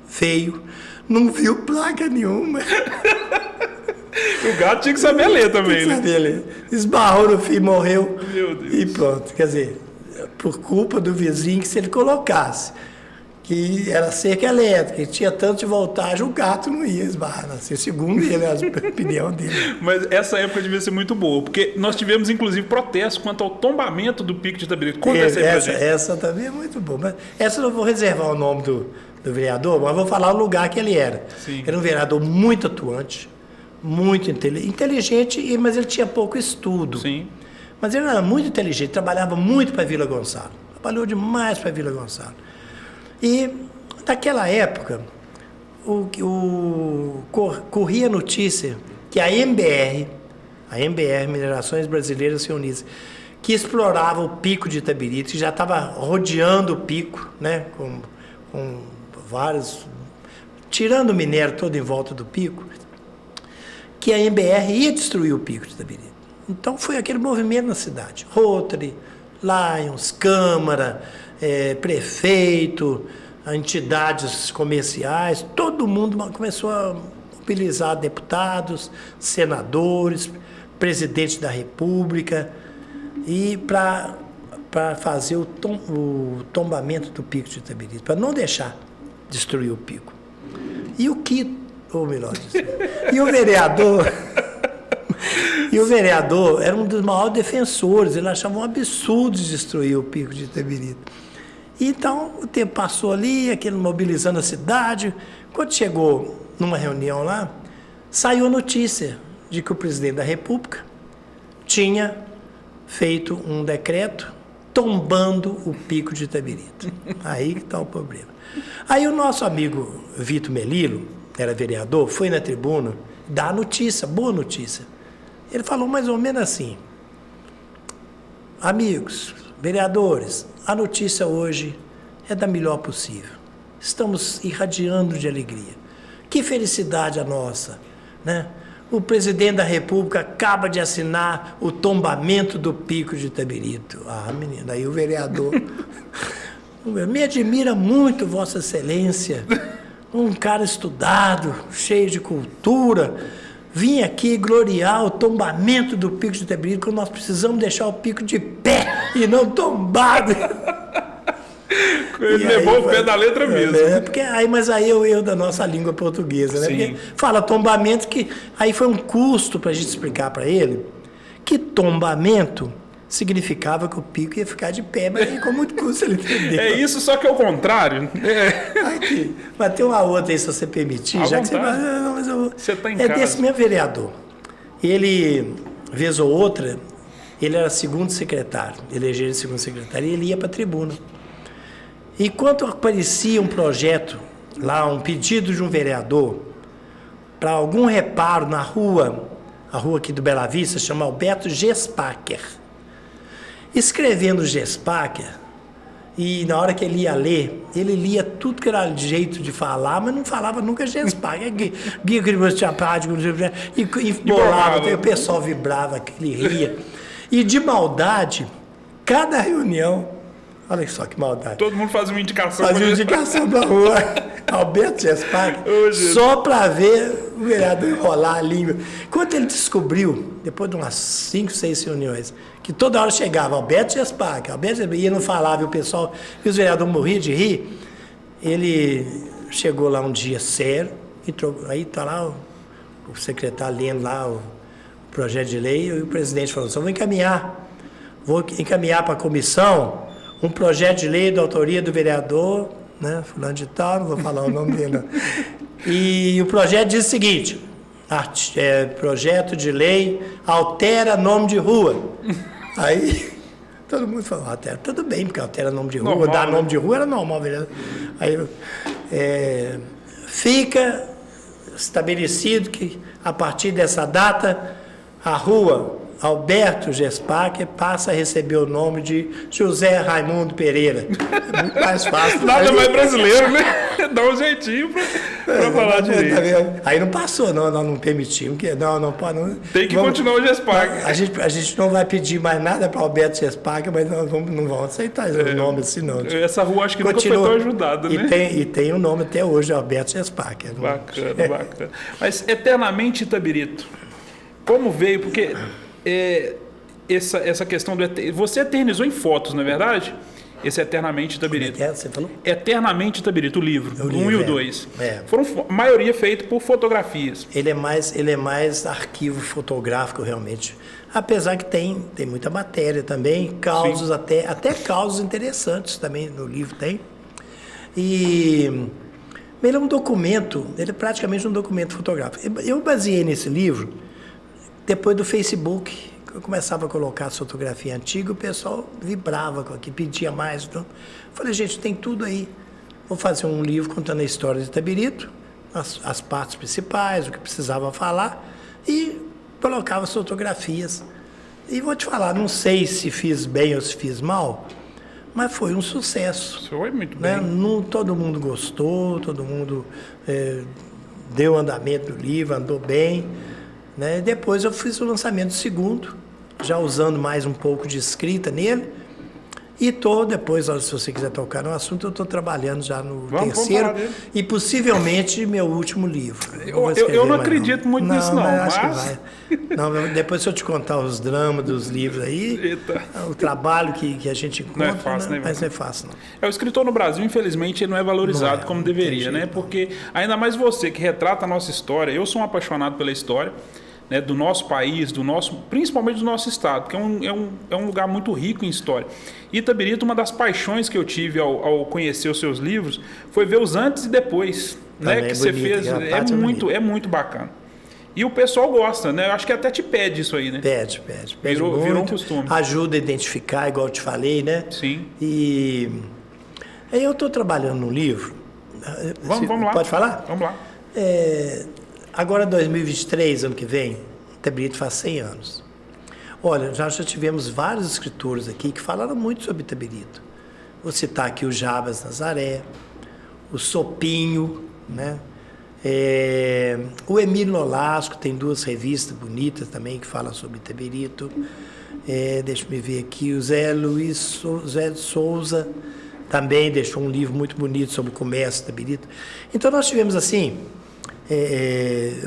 veio, não viu placa nenhuma. O gato tinha que saber ler também, né? Saber ler. Esbarrou no fio, morreu. Meu Deus. E pronto. Quer dizer, por culpa do vizinho, que se ele colocasse que era cerca elétrica, que tinha tanto de voltagem, o gato não ia esbarrar. Assim, segundo ele, a opinião dele. Mas essa época devia ser muito boa, porque nós tivemos, inclusive, protestos quanto ao tombamento do pico de Itabirito. Conta essa aí pra gente. Essa também é muito boa. Mas essa eu não vou reservar o nome do vereador, mas vou falar o lugar que ele era. Sim. Era um vereador muito atuante, muito inteligente, mas ele tinha pouco estudo. Sim. Mas ele era muito inteligente, trabalhava muito para Vila Gonçalo. Trabalhou demais para Vila Gonçalo. E naquela época, corria notícia que a MBR, Minerações Brasileiras Reunidas, que explorava o pico de Itabirito, que já estava rodeando o pico, né, com vários, tirando o minério todo em volta do pico, que a MBR ia destruir o pico de Itabirito. Então foi aquele movimento na cidade. Rotary, Lions, Câmara, prefeito, entidades comerciais, todo mundo começou a mobilizar deputados, senadores, presidente da República, e para fazer o tombamento do pico de Itabirito, para não deixar destruir o pico. E o que, ou melhor dizendo, e o vereador era um dos maiores defensores, ele achava um absurdo destruir o pico de Itabirito. Então, o tempo passou ali, aquele mobilizando a cidade. Quando chegou numa reunião lá, saiu a notícia de que o presidente da República tinha feito um decreto tombando o pico de Itabirito. Aí que está o problema. Aí o nosso amigo Vitor Melilo, era vereador, foi na tribuna dar a notícia, boa notícia. Ele falou mais ou menos assim: amigos, vereadores, a notícia hoje é da melhor possível. Estamos irradiando de alegria. Que felicidade a nossa, né? O presidente da República acaba de assinar o tombamento do Pico de Itabirito. Ah, menina, aí o vereador... Me admira muito Vossa Excelência, um cara estudado, cheio de cultura, vim aqui gloriar o tombamento do Pico de Itabirito, quando nós precisamos deixar o pico de pé e não tombado. Ele levou o pé da letra mesmo. Mas aí é o erro da nossa língua portuguesa, né? Porque fala tombamento, que aí foi um custo para a gente explicar para ele que tombamento significava que o pico ia ficar de pé, mas aí com muito custo ele entendeu. É isso, só que é o contrário. Aqui, mas tem uma outra aí, se você permitir, à já vontade. que você vai. Não, mas eu, você está em casa. Desse meu vereador. Ele, vez ou outra, ele era segundo secretário, elegeram ele segundo secretário, e ele ia para a tribuna. E quando aparecia um projeto, lá, um pedido de um vereador, para algum reparo na rua, a rua aqui do Bela Vista, chama Alberto Gespacher. Escrevendo Gespacher, e na hora que ele ia ler, ele lia tudo que era jeito de falar, mas não falava nunca Gespacher. E bolava, o pessoal vibrava, ele ria. E de maldade, cada reunião, olha só que maldade. Todo mundo faz uma indicação. Faz uma indicação para a rua. Alberto Gespacher, só para ver o vereador enrolar a língua. Quando ele descobriu, depois de umas 5, 6 reuniões, que toda hora chegava Alberto Gespacher, e ele não falava, e o pessoal, e os vereadores morriam de rir, ele chegou lá um dia sério, entrou, aí está lá o secretário lendo lá o projeto de lei, e o presidente falou assim: vou encaminhar para a comissão um projeto de lei da autoria do vereador, né, fulano de tal, não vou falar o nome dele, não. E o projeto diz o seguinte: projeto de lei altera nome de rua. Aí todo mundo falou: altera, tudo bem, porque altera nome de rua, normal, dar nome de rua era normal, vereador. Aí fica estabelecido que a partir dessa data a rua Alberto Gespacher passa a receber o nome de José Raimundo Pereira. É muito mais fácil. Nada mais brasileiro, né? Dá um jeitinho para falar direito. Aí não passou, nós não permitimos. Não pode. Não, tem que continuar o Gespacher. A gente não vai pedir mais nada para Alberto Gespacher, mas nós não vamos aceitar o nome assim, não. Essa rua acho que nunca foi tão ajudada, né? E tem o nome até hoje, Alberto Gespacher. Bacana, bacana. Mas eternamente Itabirito, como veio? Porque essa questão do... Você eternizou em fotos, não é verdade? Esse Eternamente Itabirito. Como é que você falou? Eternamente Itabirito, o livro. O 1 e o 2. Foram, a maioria feito por fotografias. Ele é mais arquivo fotográfico, realmente. Apesar que tem muita matéria também, causos, até causos interessantes também no livro tem. E ele é um documento, ele é praticamente um documento fotográfico. Eu baseei nesse livro depois do Facebook. Eu começava a colocar as fotografias antigas, o pessoal vibrava com aquilo, pedia mais. Então, falei, gente, tem tudo aí. Vou fazer um livro contando a história de Itabirito, as partes principais, o que precisava falar, e colocava as fotografias. E vou te falar, não sei se fiz bem ou se fiz mal, mas foi um sucesso. Foi muito né? bem. Todo mundo gostou, todo mundo deu andamento do livro, andou bem. Né? Depois eu fiz o lançamento do segundo, já usando mais um pouco de escrita nele. E depois, se você quiser tocar no assunto, eu estou trabalhando já no terceiro e possivelmente meu último livro. Eu não acredito muito nisso, não. Acho que vai. Não, depois se eu te contar os dramas dos livros aí, eita, o trabalho que a gente encontra, não é fácil, né? Mas não é fácil, não. O escritor no Brasil, infelizmente, ele não é valorizado como deveria, né? Porque ainda mais você que retrata a nossa história, eu sou um apaixonado pela história, né, do nosso país, principalmente do nosso estado, porque é um lugar muito rico em história. Itabirito, uma das paixões que eu tive ao conhecer os seus livros foi ver os antes e depois, né, que você fez. É muito bacana. E o pessoal gosta, né? Eu acho que até te pede isso aí, né? Pede virou muito, um costume. Ajuda a identificar, igual eu te falei, né? Sim. E aí eu estou trabalhando num livro. Vamos lá. Pode falar? Vamos lá. Agora, 2023, ano que vem, Itabirito faz 100 anos. Olha, já tivemos vários escritores aqui que falaram muito sobre Itabirito. Vou citar aqui o Jabas Nazaré, o Sopinho, né? O Emílio Nolasco tem 2 revistas bonitas também que falam sobre Itaberito. Deixa eu ver aqui, o Zé de Souza também deixou um livro muito bonito sobre o comércio de Itaberito. Então nós tivemos assim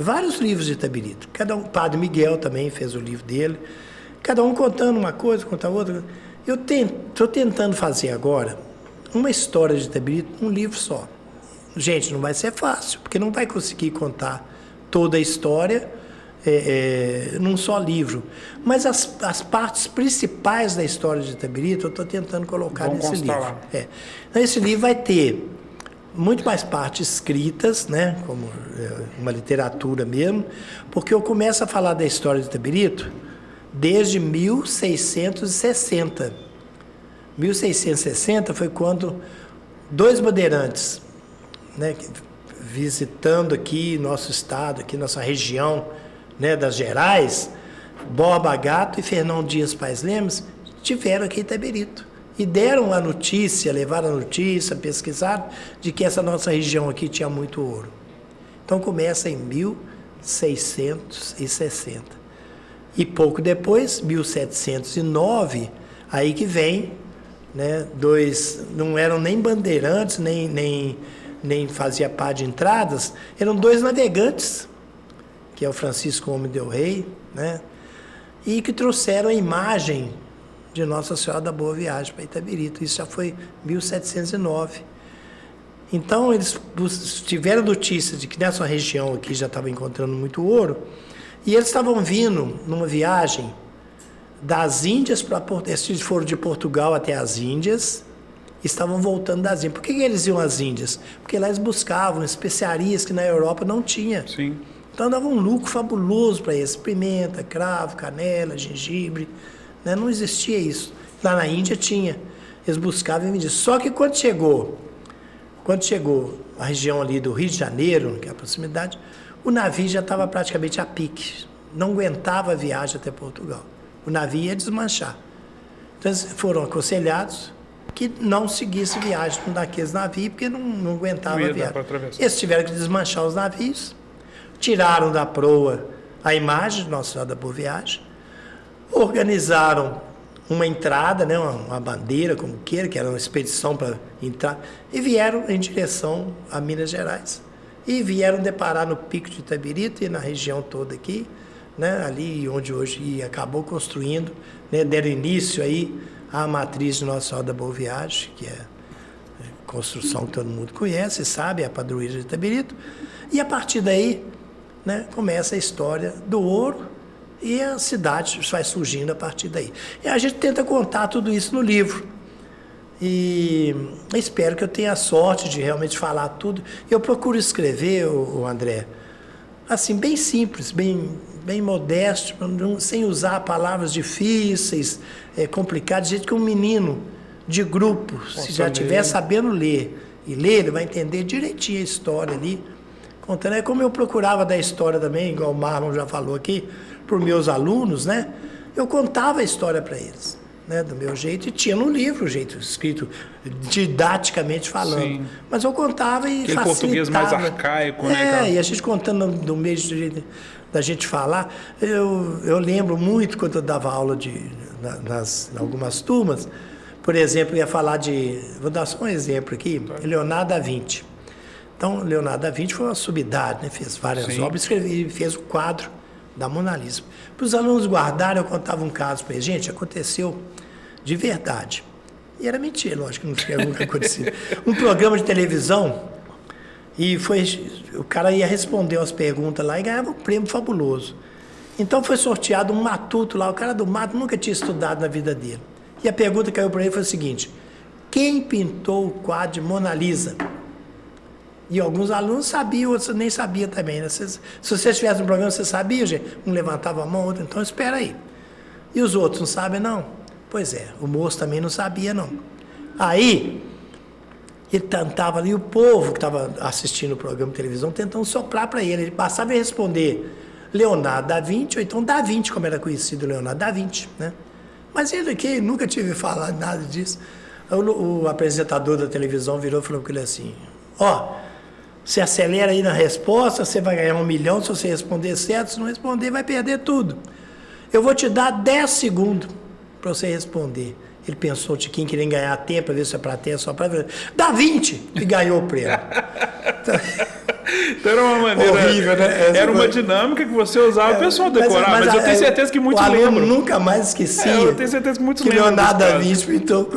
vários livros de Itaberito. O Padre Miguel também fez o livro dele, cada um contando uma coisa, contando outra. Eu estou tentando fazer agora uma história de Itaberito num livro só. Gente, não vai ser fácil, porque não vai conseguir contar toda a história num só livro. Mas as partes principais da história de Itaberito eu estou tentando colocar nesse livro. Então, esse livro vai ter muito mais partes escritas, né, como uma literatura mesmo, porque eu começo a falar da história de Itaberito desde 1660. 1660 foi quando 2 bandeirantes, né, visitando aqui nosso estado, aqui nossa região, né, das Gerais, Borba Gato e Fernão Dias Pais Lemos, tiveram aqui em Itaberito. E deram a notícia, levaram a notícia, pesquisaram, de que essa nossa região aqui tinha muito ouro. Então começa em 1660. E pouco depois, 1709, aí que vem, né, 2, não eram nem bandeirantes, nem fazia parte de entradas, eram 2 navegantes, que é o Francisco Homem del Rei, né, e que trouxeram a imagem de Nossa Senhora da Boa Viagem para Itaberito. Isso já foi 1709. Então, eles tiveram notícia de que nessa região aqui já estava encontrando muito ouro, e eles estavam vindo numa viagem das Índias para Portugal. Eles foram de Portugal até as Índias, estavam voltando das Índias. Por que eles iam às Índias? Porque lá eles buscavam especiarias que na Europa não tinha. Sim. Então dava um lucro fabuloso para eles. Pimenta, cravo, canela, gengibre. Né? Não existia isso. Lá na Índia tinha. Eles buscavam e vendiam. Só que quando chegou a região ali do Rio de Janeiro, que é a proximidade, o navio já estava praticamente a pique. Não aguentava a viagem até Portugal. O navio ia desmanchar. Então eles foram aconselhados que não seguisse viagem daqueles navios, porque não aguentava a viagem. Eles tiveram que desmanchar os navios, tiraram da proa a imagem de Nossa Senhora da Boa Viagem, organizaram uma entrada, né, uma bandeira, como queira, que era uma expedição para entrar, e vieram em direção a Minas Gerais. E vieram deparar no Pico de Itaberito e na região toda aqui, né, ali onde hoje acabou construindo, né, deram início aí à matriz de Nossa Senhora da Boa Viagem, que é construção que todo mundo conhece, sabe, a padroeira de Itaberito. E a partir daí, né, começa a história do ouro e a cidade vai surgindo a partir daí. E a gente tenta contar tudo isso no livro. E espero que eu tenha a sorte de realmente falar tudo. Eu procuro escrever, o André, assim, bem simples, bem modesto, sem usar palavras difíceis, complicadas, de jeito que um menino de grupo, se já estiver sabendo ler, ele vai entender direitinho a história ali, contando. É como eu procurava dar história também, igual o Marlon já falou aqui, para os meus alunos, né? Eu contava a história para eles, né, do meu jeito, e tinha no livro o jeito escrito, didaticamente falando. Sim. Mas eu contava e facilitava. Português mais arcaico, né? E a gente contando do meio da gente falar. Eu lembro muito quando eu dava aula em algumas turmas, por exemplo, eu ia falar vou dar só um exemplo aqui, Leonardo da Vinci. Então, Leonardo da Vinci foi uma subidade, né? Fez várias obras e fez o quadro da Mona Lisa. Para os alunos guardarem, eu contava um caso para eles. Gente, aconteceu de verdade. E era mentira, lógico que não tinha nunca acontecido. Um programa de televisão, e o cara ia responder as perguntas lá e ganhava um prêmio fabuloso. Então foi sorteado um matuto lá, o cara do mato nunca tinha estudado na vida dele. E a pergunta que caiu para ele foi a seguinte: quem pintou o quadro de Mona Lisa? E alguns alunos sabiam, outros nem sabiam também, né? Se você estivesse no programa, você sabia, gente? Um levantava a mão, outro, então espera aí. E os outros não sabem, não? Pois é, o moço também não sabia, não. Aí, ele tentava ali, o povo que estava assistindo o programa de televisão, tentando soprar para ele. Ele passava a responder Leonardo da Vinci, ou então Da Vinci, como era conhecido Leonardo da Vinci, né? Mas ele aqui nunca tive falado nada disso. O apresentador da televisão virou e falou com ele assim: Você acelera aí na resposta, você vai ganhar 1 milhão se você responder certo. Se não responder, vai perder tudo. Eu vou te dar 10 segundos para você responder. Ele pensou, o Tiquinho querendo ganhar tempo, para ver se a plateia só para... Dá 20! E ganhou o prêmio. Então era uma maneira... Horrível, né? Era uma dinâmica que você usava o pessoal decorar, mas eu tenho certeza que muitos o aluno lembram. nunca mais esquecia. Eu tenho certeza que muitos que lembram. Leonardo da Vinci pintou...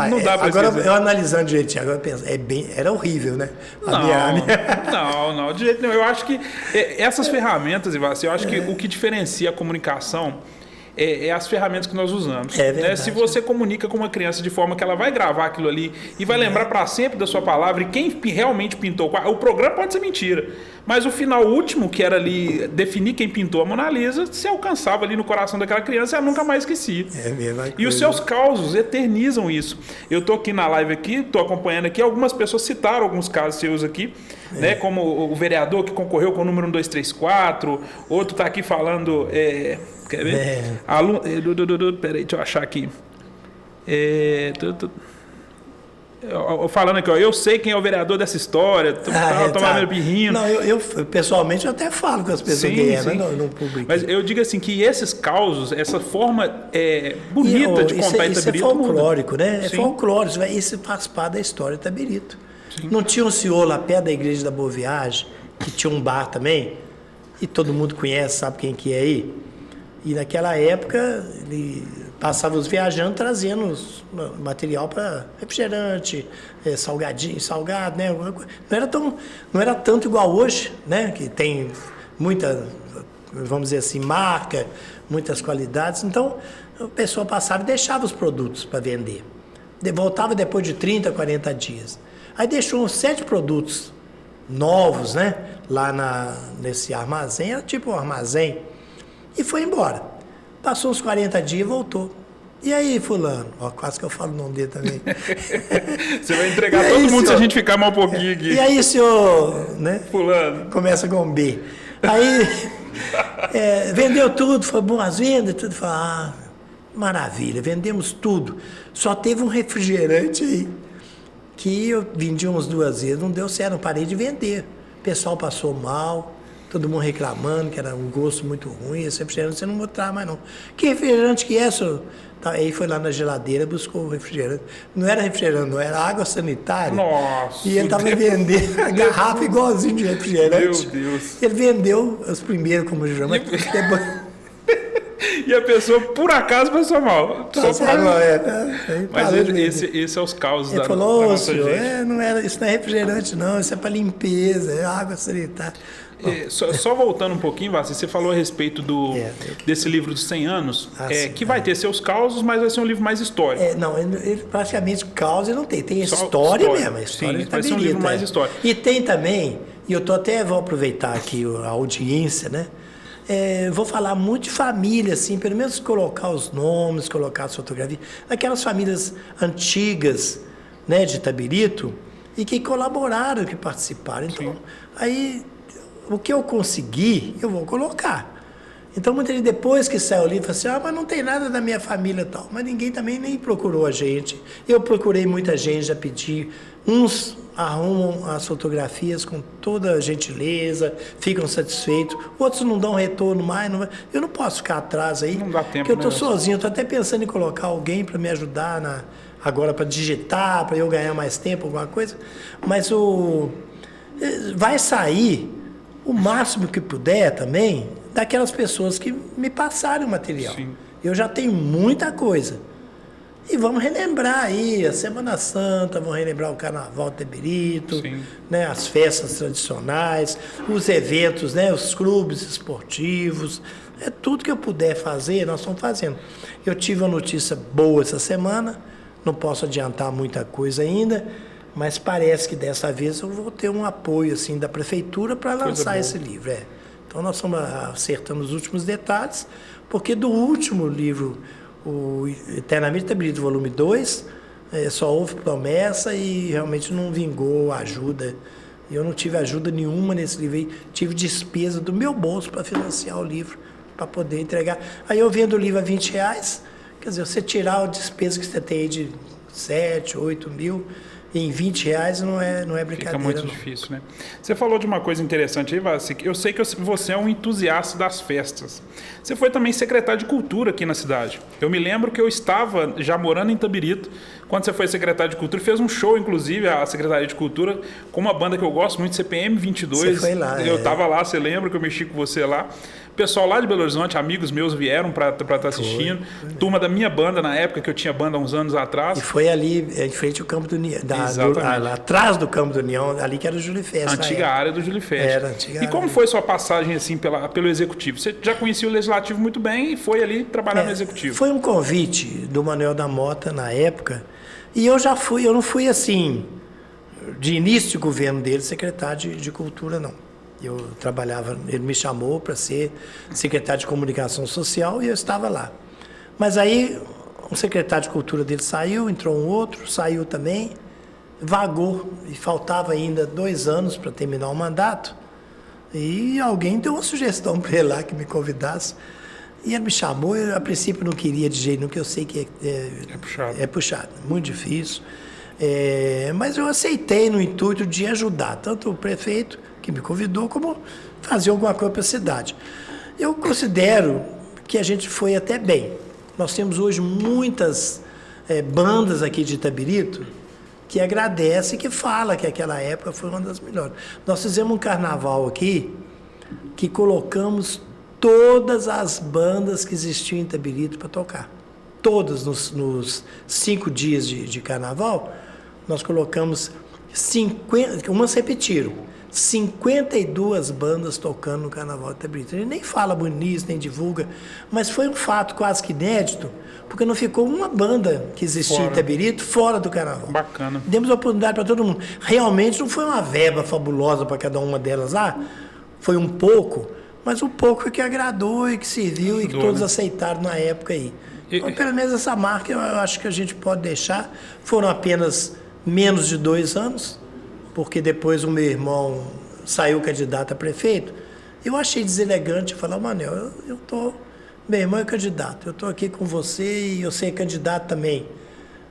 Não dá pra agora, esquecer. eu analisando direitinho, agora eu penso, era horrível, né? Não, de jeito nenhum. Eu acho que essas ferramentas, Ivassi, eu acho que o que diferencia a comunicação é as ferramentas que nós usamos. É verdade. Né? Se você comunica com uma criança de forma que ela vai gravar aquilo ali e vai lembrar para sempre da sua palavra, e quem realmente pintou, o programa pode ser mentira, mas o final último, que era ali definir quem pintou a Mona Lisa, se alcançava ali no coração daquela criança, ela nunca mais esquecia. É mesmo. E os seus causos eternizam isso. Eu estou aqui na live aqui, estou acompanhando aqui, algumas pessoas citaram alguns casos seus aqui, né? Como o vereador que concorreu com o número 1234, outro está aqui falando... Quer ver? Peraí, deixa eu achar aqui. Falando aqui, ó, eu sei quem é o vereador dessa história, tomando birrinho. Não, eu pessoalmente eu até falo com as pessoas que mas não publico. Mas eu digo assim, que esses causos, essa forma bonita de contar isso Itabirito... é folclórico, né? É Sim. folclórico, isso faz parte da história de Itabirito. Não tinha um senhor lá perto da igreja da Boa Viagem, que tinha um bar também, e todo mundo conhece, sabe quem que é aí? E naquela época, ele passava os viajantes trazendo material para refrigerante, salgadinho, salgado, né? Não era tanto igual hoje, né? Que tem muita, vamos dizer assim, marca, muitas qualidades. Então, a pessoa passava e deixava os produtos para vender. Voltava depois de 30, 40 dias. Aí deixou uns 7 produtos novos, né? Lá nesse armazém, era tipo um armazém. E foi embora. Passou uns 40 dias e voltou. E aí, fulano? Ó, quase que eu falo o nome dele também. Você vai entregar todo mundo, senhor, se a gente ficar mal um pouquinho aqui. E aí, senhor... Né? Fulano. Começa com B. Aí, vendeu tudo, foi boas vendas, tudo. Falei, maravilha, vendemos tudo. Só teve um refrigerante aí, que eu vendi umas 2 vezes, não deu certo, não parei de vender. O pessoal passou mal... Todo mundo reclamando que era um gosto muito ruim, esse refrigerante você não botar mais não. Que refrigerante que é, senhor? Aí foi lá na geladeira, buscou o refrigerante. Não era refrigerante, não, era água sanitária. Nossa! E ele estava vendendo a garrafa igualzinho de refrigerante. Meu Deus! Ele vendeu os primeiros, como eu chamo. E a pessoa, por acaso, passou mal. Mas esse é os causos ele da falou, nossa senhor, gente. isso não é refrigerante não, isso é para limpeza, é água sanitária. Só voltando um pouquinho, Vassi, você falou a respeito desse livro dos 100 anos, que vai ter seus causos, mas vai ser um livro mais histórico. Não, ele praticamente causa ele não tem. Tem história mesmo. A história sim, vai ser um livro mais histórico. E tem também, e eu vou aproveitar aqui a audiência, né? Vou falar muito de família, assim, pelo menos colocar os nomes, colocar as fotografias, aquelas famílias antigas, né, de Itabirito, e que colaboraram, que participaram. Então, aí... O que eu consegui, eu vou colocar. Então, muita gente, depois que saiu o livro, fala assim, mas não tem nada da minha família e tal. Mas ninguém também nem procurou a gente. Eu procurei muita gente, já pedi. Uns arrumam as fotografias com toda a gentileza, ficam satisfeitos. Outros não dão retorno mais. Eu não posso ficar atrás aí. Não dá tempo. Porque eu estou sozinho, estou até pensando em colocar alguém para me ajudar agora para digitar, para eu ganhar mais tempo, alguma coisa. Mas vai sair... o máximo que puder também, daquelas pessoas que me passaram o material. Sim. Eu já tenho muita coisa. E vamos relembrar aí a Semana Santa, vamos relembrar o Carnaval de Itabirito, né, as festas tradicionais, os eventos, né, os clubes esportivos. Tudo que eu puder fazer, nós estamos fazendo. Eu tive uma notícia boa essa semana, não posso adiantar muita coisa ainda, mas parece que dessa vez eu vou ter um apoio assim, da prefeitura para lançar esse livro. Então nós estamos acertando os últimos detalhes, porque do último livro, o Eternamente Itabirito, volume 2, só houve promessa e realmente não vingou ajuda. Eu não tive ajuda nenhuma nesse livro aí, tive despesa do meu bolso para financiar o livro, para poder entregar. Aí eu vendo o livro a R$20, quer dizer, você tirar a despesa que você tem aí de 7, 8 mil... em R$20 não é brincadeira. Fica muito difícil, né? Você falou de uma coisa interessante aí, Vassi. Eu sei que você é um entusiasta das festas. Você foi também secretário de Cultura aqui na cidade. Eu me lembro que eu estava já morando em Itabirito, quando você foi secretário de Cultura, fez um show, inclusive, a Secretaria de Cultura, com uma banda que eu gosto muito, CPM 22. Você foi lá, Eu estava lá, você lembra que eu mexi com você lá. O pessoal lá de Belo Horizonte, amigos meus, vieram para estar assistindo. Turma da minha banda, na época, que eu tinha banda há uns anos atrás. E foi ali, em frente ao Campo do União, atrás do Campo do União, ali que era o Julifest. A antiga área do Julifest. Era, antiga E como foi sua passagem assim pelo Executivo? Você já conhecia o Legislativo muito bem e foi ali trabalhar no Executivo. Foi um convite do Manuel da Mota, na época, e eu não fui assim, de início de governo dele, secretário de Cultura, não. Eu trabalhava, ele me chamou para ser secretário de Comunicação Social e eu estava lá. Mas aí, o secretário de Cultura dele saiu, entrou um outro, saiu também, vagou, e faltava ainda 2 anos para terminar o mandato. E alguém deu uma sugestão para ele lá que me convidasse. E ele me chamou, eu a princípio não queria de jeito nenhum, porque eu sei que é puxado, muito difícil. Mas eu aceitei no intuito de ajudar, tanto o prefeito, que me convidou, como fazer alguma coisa para a cidade. Eu considero que a gente foi até bem. Nós temos hoje muitas bandas aqui de Itabirito que agradecem, que falam que aquela época foi uma das melhores. Nós fizemos um carnaval aqui que colocamos todas as bandas que existiam em Itabirito para tocar. Todas nos 5 dias de carnaval, nós colocamos 50, umas repetiram. 52 bandas tocando no Carnaval de Itabirito. Ele nem fala muito nisso, nem divulga, mas foi um fato quase que inédito, porque não ficou uma banda que existia em Itabirito fora do Carnaval. Bacana. Demos oportunidade para todo mundo. Realmente não foi uma verba fabulosa para cada uma delas lá, foi um pouco, mas um pouco que agradou e que serviu e que todos aceitaram na época aí. Então, pelo menos essa marca eu acho que a gente pode deixar. Foram apenas menos de 2 anos, porque depois o meu irmão saiu candidato a prefeito. Eu achei deselegante falar, Manel, meu irmão é candidato, eu estou aqui com você e eu sei candidato também.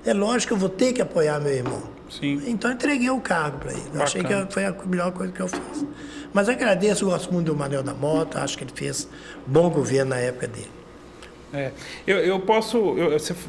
É lógico que eu vou ter que apoiar meu irmão. Sim. Então entreguei o cargo para ele. Bacana. Achei que foi a melhor coisa que eu fiz. Mas agradeço, gosto muito do Manuel da Mota, acho que ele fez bom governo na época dele.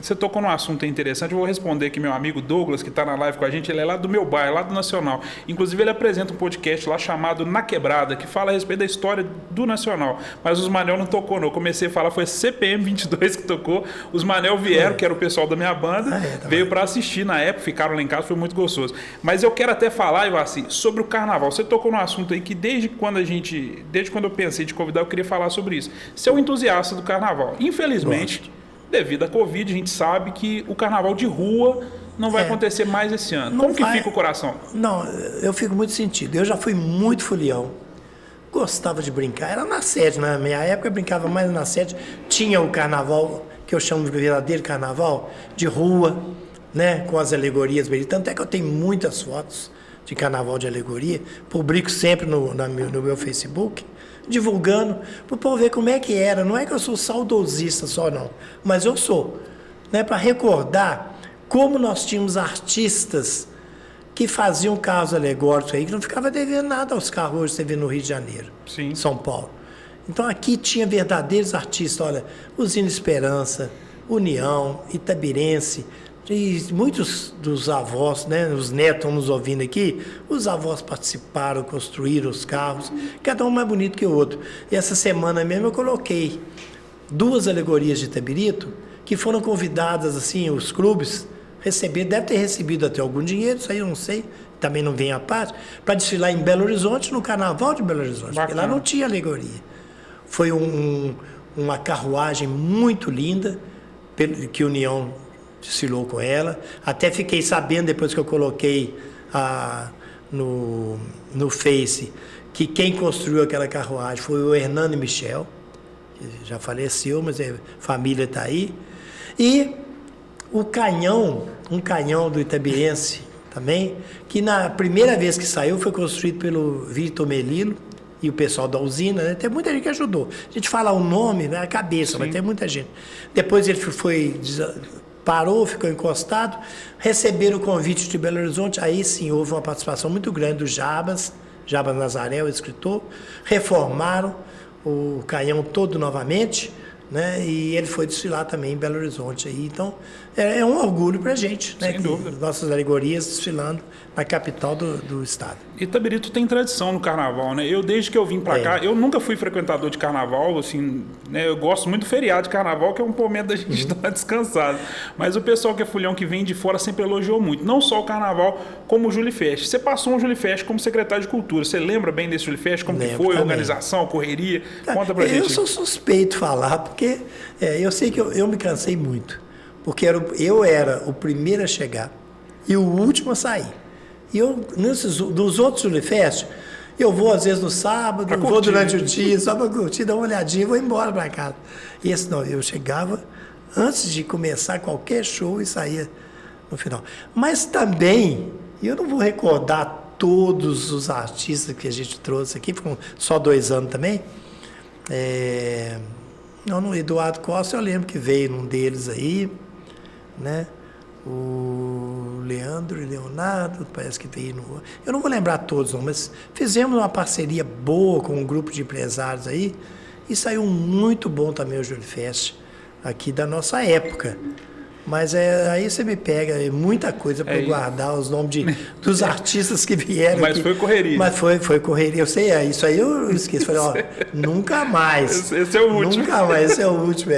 Você tocou num assunto interessante, eu vou responder aqui meu amigo Douglas, que está na live com a gente, ele é lá do meu bairro, lá do Nacional. Inclusive ele apresenta um podcast lá chamado Na Quebrada, que fala a respeito da história do Nacional. Mas os Manel não tocou, não. Eu comecei a falar, foi CPM 22 que tocou, os Manel vieram, que era o pessoal da minha banda, veio para assistir na época, ficaram lá em casa, foi muito gostoso. Mas eu quero até falar, Ivassi, sobre o Carnaval. Você tocou num assunto aí que desde quando eu pensei de convidar, eu queria falar sobre isso. Você é um entusiasta do Carnaval. Infelizmente, devido à Covid, a gente sabe que o carnaval de rua não vai acontecer mais esse ano. Como que fica o coração? Não, eu fico muito sentido. Eu já fui muito folião. Gostava de brincar. Era na sede, na minha época eu brincava mais na sede. Tinha o carnaval, que eu chamo de verdadeiro carnaval, de rua, né, com as alegorias. Tanto é que eu tenho muitas fotos de carnaval de alegoria. Publico sempre no meu Facebook, divulgando, para o povo ver como é que era. Não é que eu sou saudosista só, não, mas eu sou, né, para recordar como nós tínhamos artistas que faziam carros alegóricos aí, que não ficava devendo nada aos carros hoje você vê no Rio de Janeiro, Sim. São Paulo. Então aqui tinha verdadeiros artistas, olha, Usina Esperança, União, Itabirense, e muitos dos avós, né, os netos estão nos ouvindo aqui, os avós participaram, construíram os carros, cada um mais bonito que o outro. E essa semana mesmo eu coloquei 2 alegorias de Itabirito, que foram convidadas, assim, os clubes, deve ter recebido até algum dinheiro, isso aí eu não sei, também não vem à parte, para desfilar em Belo Horizonte, no Carnaval de Belo Horizonte, porque lá não tinha alegoria. Foi uma carruagem muito linda, que a União desfilou com ela. Até fiquei sabendo, depois que eu coloquei no Face, que quem construiu aquela carruagem foi o Hernando Michel, que já faleceu, mas a família está aí. E o canhão, um canhão do Itabirense também, que na primeira vez que saiu foi construído pelo Vitor Melilo e o pessoal da usina, né? Tem muita gente que ajudou. A gente fala o nome, né? A cabeça, Sim. Mas tem muita gente. Depois ele foi parou, ficou encostado, receberam o convite de Belo Horizonte, aí sim houve uma participação muito grande do Jabas Nazaré, o escritor, reformaram o canhão todo novamente, né? E ele foi desfilar também em Belo Horizonte. Aí, então, é um orgulho para a gente, né? Sem dúvida. Nossas alegorias desfilando na capital do estado. Itabirito tem tradição no carnaval, né? Eu, desde que eu vim pra cá, eu nunca fui frequentador de carnaval, assim, né? Eu gosto muito do feriado de carnaval, que é um momento da gente dar descansado. Mas o pessoal que é fulhão, que vem de fora, sempre elogiou muito. Não só o carnaval, como o Julifest. Você passou um Julifest como secretário de Cultura. Você lembra bem desse Julifest? Como que foi? Também. Organização, correria? Conta pra gente. Eu sou suspeito de falar, porque eu sei que eu me cansei muito. Porque eu era o primeiro a chegar e o último a sair. E dos outros Julifest, eu vou às vezes no sábado, vou durante o dia, só para curtir, dar uma olhadinha e vou embora para casa. E esse não, eu chegava antes de começar qualquer show e saía no final. Mas também, eu não vou recordar todos os artistas que a gente trouxe aqui, ficam só 2 anos também. No Eduardo Costa, eu lembro que veio num deles aí, né? O Leandro e Leonardo, parece que veio no... Eu não vou lembrar todos, não, mas fizemos uma parceria boa com um grupo de empresários aí e saiu muito bom também o Julifest, aqui da nossa época. Mas aí você me pega muita coisa para guardar os nomes dos artistas que vieram. Mas aqui. foi correria. Mas foi correria. Eu sei, isso aí eu esqueci. Falei, ó, nunca mais. Esse é o último. Nunca mais, esse é o último.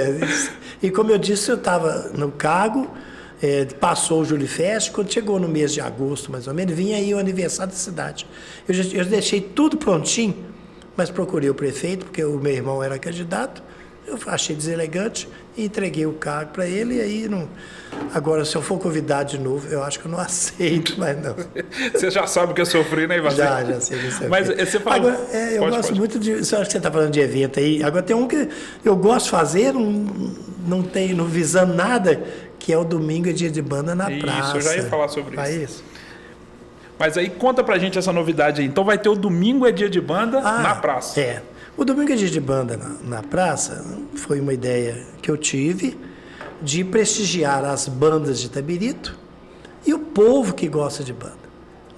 E como eu disse, eu estava no cargo, passou o Julifest, quando chegou no mês de agosto, mais ou menos, vinha aí o aniversário da cidade. Eu deixei tudo prontinho, mas procurei o prefeito, porque o meu irmão era candidato, eu achei deselegante e entreguei o cargo para ele, e aí não... Agora, se eu for convidado de novo, eu acho que eu não aceito, mas não. Você já sabe o que eu sofri, né, Ivan? Já sei o que você Mas fez. você fala... Agora, eu gosto muito de... Você acha que você está falando de evento aí? Agora tem um que eu gosto de fazer, não visando nada, que é o domingo, é dia de banda na praça. Isso, eu já ia falar sobre isso. Isso. Mas aí conta pra gente essa novidade aí. Então vai ter o domingo é dia de banda na praça. O domingo é dia de banda na praça foi uma ideia que eu tive de prestigiar as bandas de Itabirito e o povo que gosta de banda,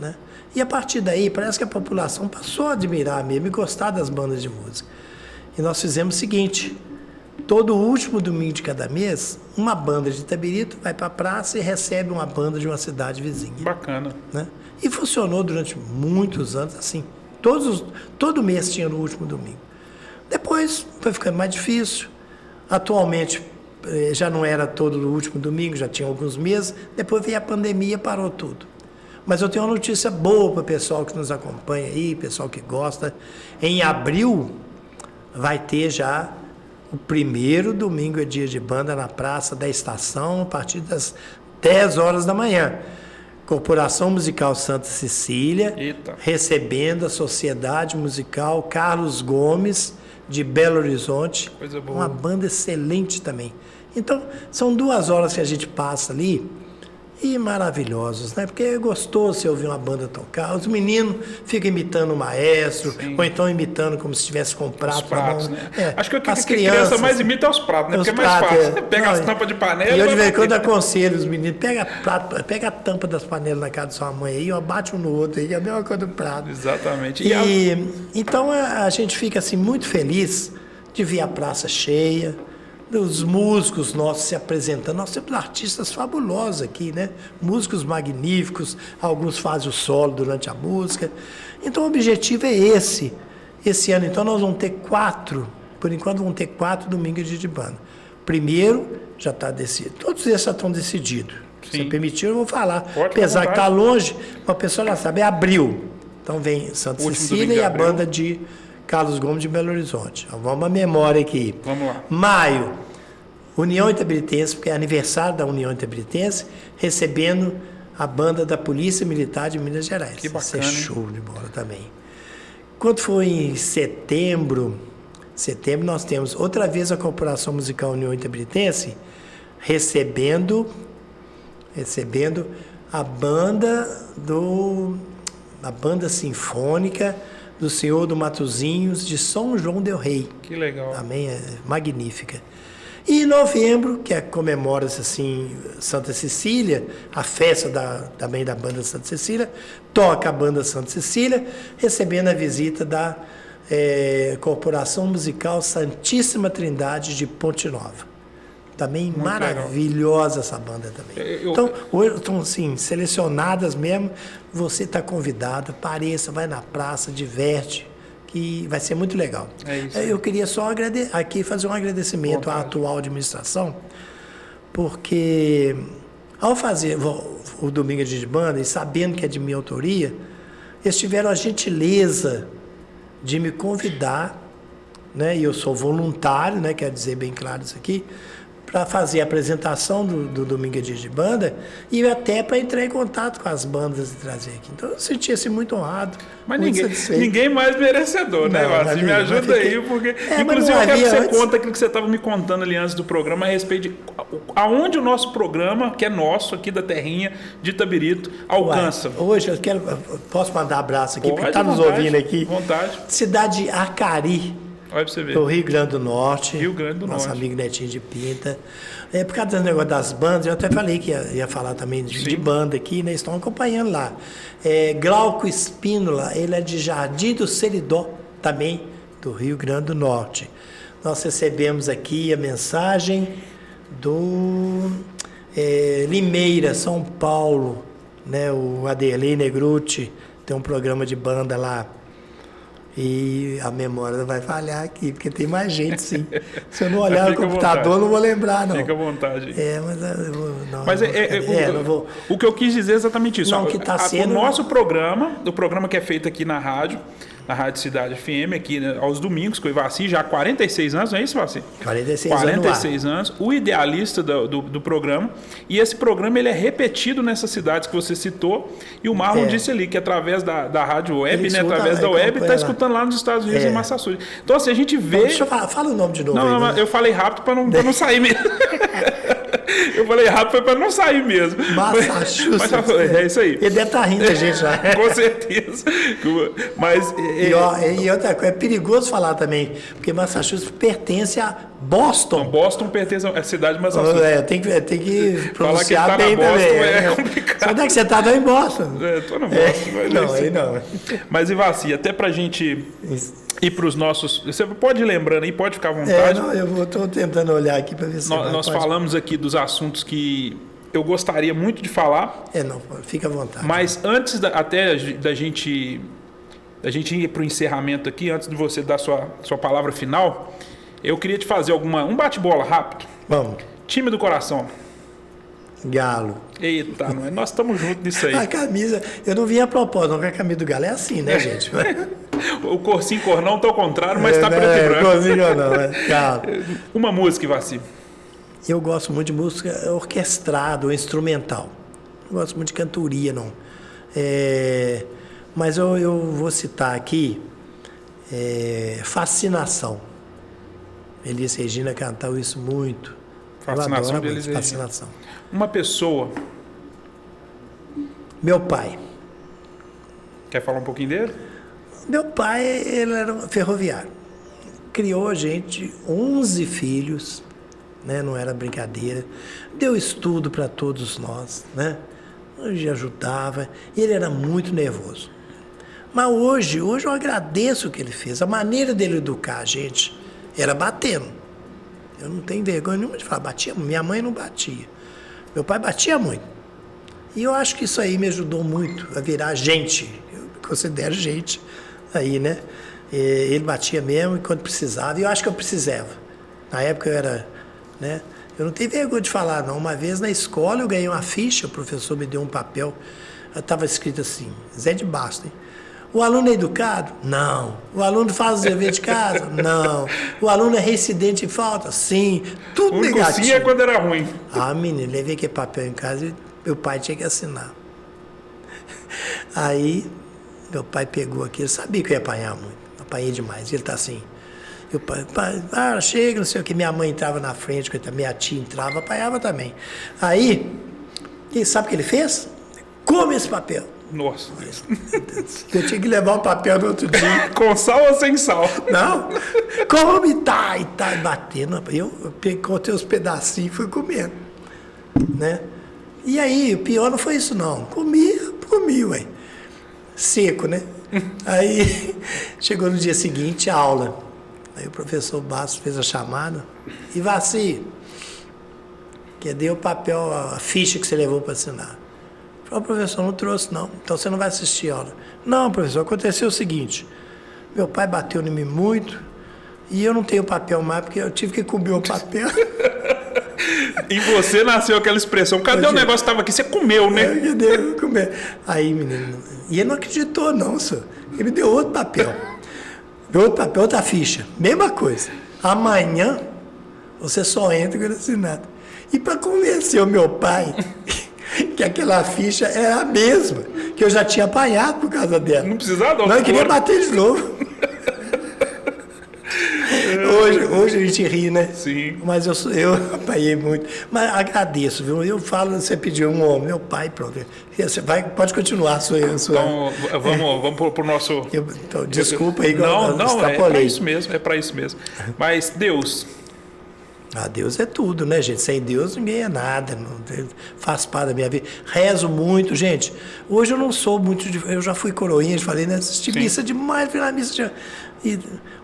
né? E a partir daí parece que a população passou a admirar mesmo e gostar das bandas de música. E nós fizemos o seguinte: todo último domingo de cada mês, uma banda de Itabirito vai para a praça e recebe uma banda de uma cidade vizinha. Bacana. Né? E funcionou durante muitos anos assim. Todo mês tinha no último domingo. Depois foi ficando mais difícil. Atualmente já não era todo no último domingo, já tinha alguns meses. Depois veio a pandemia, parou tudo. Mas eu tenho uma notícia boa para o pessoal que nos acompanha aí, pessoal que gosta. Em abril vai ter já o primeiro domingo é dia de banda na Praça da Estação, a partir das 10 horas da manhã. Corporação Musical Santa Cecília, recebendo a Sociedade Musical Carlos Gomes, de Belo Horizonte. Coisa boa. Uma banda excelente também. Então, são 2 horas que a gente passa ali e maravilhosos, né? Porque é gostoso você ouvir uma banda tocar. Os meninos ficam imitando o maestro, ou então imitando como se estivesse com prato na mão. Né? Acho que o que as a criança mais imita é os pratos, né? Porque é mais fácil. Pega as tampas de panela. E eu de vez em quando aconselho os meninos, pega a tampa das panelas na casa da sua mãe aí, bate um no outro aí, é a mesma coisa do prato. Exatamente. Então a gente fica assim muito feliz de ver a praça cheia, dos músicos nossos se apresentando. Nós temos artistas fabulosos aqui, né? Músicos magníficos, alguns fazem o solo durante a música. Então o objetivo é esse. Esse ano, então, nós vamos ter 4, por enquanto vamos ter 4 domingos de banda. Primeiro, já está decidido. Todos esses já estão decididos. Se permitir, eu vou falar. Apesar que está longe, uma pessoa já sabe, é abril. Então vem Santa Cecília e a banda de Carlos Gomes de Belo Horizonte. Então, vamos à memória aqui. Vamos lá. Maio, União Itabiritense, porque é aniversário da União Itabiritense, recebendo a banda da Polícia Militar de Minas Gerais. Que bacana. Isso é show de bola também. Quando foi em setembro, nós temos outra vez a Corporação Musical União Itabiritense recebendo a banda sinfônica do Senhor do Matozinhos de São João del Rei. Que legal. Também é magnífica. E em novembro, que comemora-se assim, Santa Cecília, a festa também da banda Santa Cecília, toca a banda Santa Cecília, recebendo a visita da Corporação Musical Santíssima Trindade de Ponte Nova. Também muito maravilhosa legal. Essa banda também. Então, hoje estão assim, selecionadas mesmo. Você está convidado, apareça, vai na praça, diverte, que vai ser muito legal. É isso. Eu queria só aqui fazer um agradecimento à atual administração, porque ao fazer o Domingo de Banda, e sabendo que é de minha autoria, eles tiveram a gentileza de me convidar, né, e eu sou voluntário, né, quero dizer bem claro isso aqui, para fazer a apresentação do Domingo de Banda e até para entrar em contato com as bandas e trazer aqui. Então eu senti-se muito honrado. Mas ninguém mais merecedor, né, Vassi? Me ajuda aí, porque. Inclusive, eu quero que você conte aquilo que você estava me contando ali antes do programa a respeito de aonde o nosso programa, que é nosso, aqui da Terrinha, de Itabirito, alcança. Hoje posso mandar abraço aqui, porque está nos ouvindo aqui. Vontade. Cidade de Acari. Olha pra você ver. Do Rio Grande do Norte. Rio Grande do Norte. Nosso amigo Netinho de Pinta. Por causa do negócio das bandas, eu até falei que ia falar também de banda aqui, né? Estão acompanhando lá. Glauco Espínola, ele é de Jardim do Seridó, também do Rio Grande do Norte. Nós recebemos aqui a mensagem do Limeira, São Paulo, né? O Aderlei Negruti tem um programa de banda lá. E a memória vai falhar aqui, porque tem mais gente, sim. Se eu não olhar no computador, não vou lembrar, não. Fica à vontade. Mas o que eu quis dizer é exatamente isso. Não, que tá sendo... O nosso programa, o programa que é feito aqui na Rádio Cidade FM, aqui, né, aos domingos, com o Ivassi, já há 46 anos, não é isso, Ivassi? 46 anos, o idealista do programa. E esse programa ele é repetido nessas cidades que você citou. E o Marlon disse ali que através da rádio web, né, através da web, está escutando lá nos Estados Unidos e em Massachusetts. Então, assim, a gente vê... Deixa eu falar, fala o nome de novo. Não, eu falei rápido para não sair mesmo. Eu falei rápido para não sair mesmo. Massachusetts. Mas é isso aí. Ele deve estar rindo a gente já. Com certeza. Mas... E outra coisa, é perigoso falar também, porque Massachusetts pertence a Boston. Boston pertence à cidade de Massachusetts. Tem que pronunciar falar que bem Boston também. É complicado. Onde é que você está? Em Boston. Estou no Boston. Aí não. Mas, Ivassi, até para a gente ir para os nossos... Você pode ir lembrando aí, pode ficar à vontade. Eu estou tentando olhar aqui para ver se... Nós falamos aqui dos assuntos que eu gostaria muito de falar. Fica à vontade. Mas antes até da gente ir para o encerramento aqui, antes de você dar sua palavra final, eu queria te fazer um bate-bola rápido. Vamos. Time do coração. Galo. Eita, nós estamos juntos nisso aí. A camisa, eu não vi a propósito, não, que a camisa do Galo é assim, né, gente? O corcinho cornão está ao contrário, mas está preto e branco. Corcinho não, Galo. Uma música, Ivassi. Eu gosto muito de música orquestrada ou instrumental. Não gosto muito de cantoria, não. Mas eu vou citar aqui Fascinação. Elis Regina cantou isso muito. Fascinação de Elis Regina. Fascinação. Uma pessoa. Meu pai. Quer falar um pouquinho dele? Meu pai, ele era um ferroviário. Criou a gente 11 filhos, né? Não era brincadeira. Deu estudo para todos nós, né? Hoje ajudava. E ele era muito nervoso. Mas hoje eu agradeço o que ele fez. A maneira dele educar a gente era batendo. Eu não tenho vergonha nenhuma de falar, batia. Minha mãe não batia. Meu pai batia muito. E eu acho que isso aí me ajudou muito a virar gente. Eu me considero gente aí, né? Ele batia mesmo quando precisava. E eu acho que eu precisava. Na época eu era, né? Eu não tenho vergonha de falar, não. Uma vez na escola eu ganhei uma ficha, o professor me deu um papel. Estava escrito assim, Zé de Basto, hein? O aluno é educado? Não. O aluno faz o dever de casa? Não. O aluno é reincidente em falta? Sim. Tudo negativo. Sim é quando era ruim. Menino, levei aquele papel em casa e meu pai tinha que assinar. Aí, meu pai pegou aqui, ele sabia que eu ia apanhar muito. Apanhei demais. Ele tá assim. Meu pai, chega, não sei o que. Minha mãe entrava na frente, minha tia entrava, apanhava também. Aí, sabe o que ele fez? Come esse papel. Nossa. Eu tinha que levar o papel no outro dia. Com sal ou sem sal? Não, come, tá, e tá batendo. Eu cortei os pedacinhos e fui comendo, né? E aí, o pior não foi isso, não. Comi, ué. Seco, né? Aí, chegou no dia seguinte, a aula. Aí o professor Bastos fez a chamada. E Vaci, cadê o papel, a ficha que você levou para assinar? Falei, professor, não trouxe não, então você não vai assistir a aula. Não, professor, aconteceu o seguinte, meu pai bateu em mim muito e eu não tenho papel mais porque eu tive que comer o papel. Em você nasceu aquela expressão, cadê o negócio que estava aqui? Você comeu, né? Cadê eu comer? Aí, menino, e ele não acreditou não, senhor. Ele me deu outro papel. Outra ficha, mesma coisa. Amanhã você só entra com assinado. E para convencer o meu pai que aquela ficha era a mesma, que eu já tinha apanhado por causa dela. Não precisava, não. Eu queria bater de novo. Hoje a gente ri, né? Sim. Mas eu apanhei muito. Mas agradeço, viu? Eu falo, você pediu um homem, meu pai, pronto. Você pode continuar a sua. Então, vamos pro nosso. Então, desculpa aí, não, é para isso mesmo, é para isso mesmo. Mas Deus. Deus é tudo, né, gente? Sem Deus ninguém é nada, não faz parte da minha vida. Rezo muito, gente. Hoje eu não sou muito. Eu já fui coroinha, falei, né? Assisti missa demais, fui na missa. E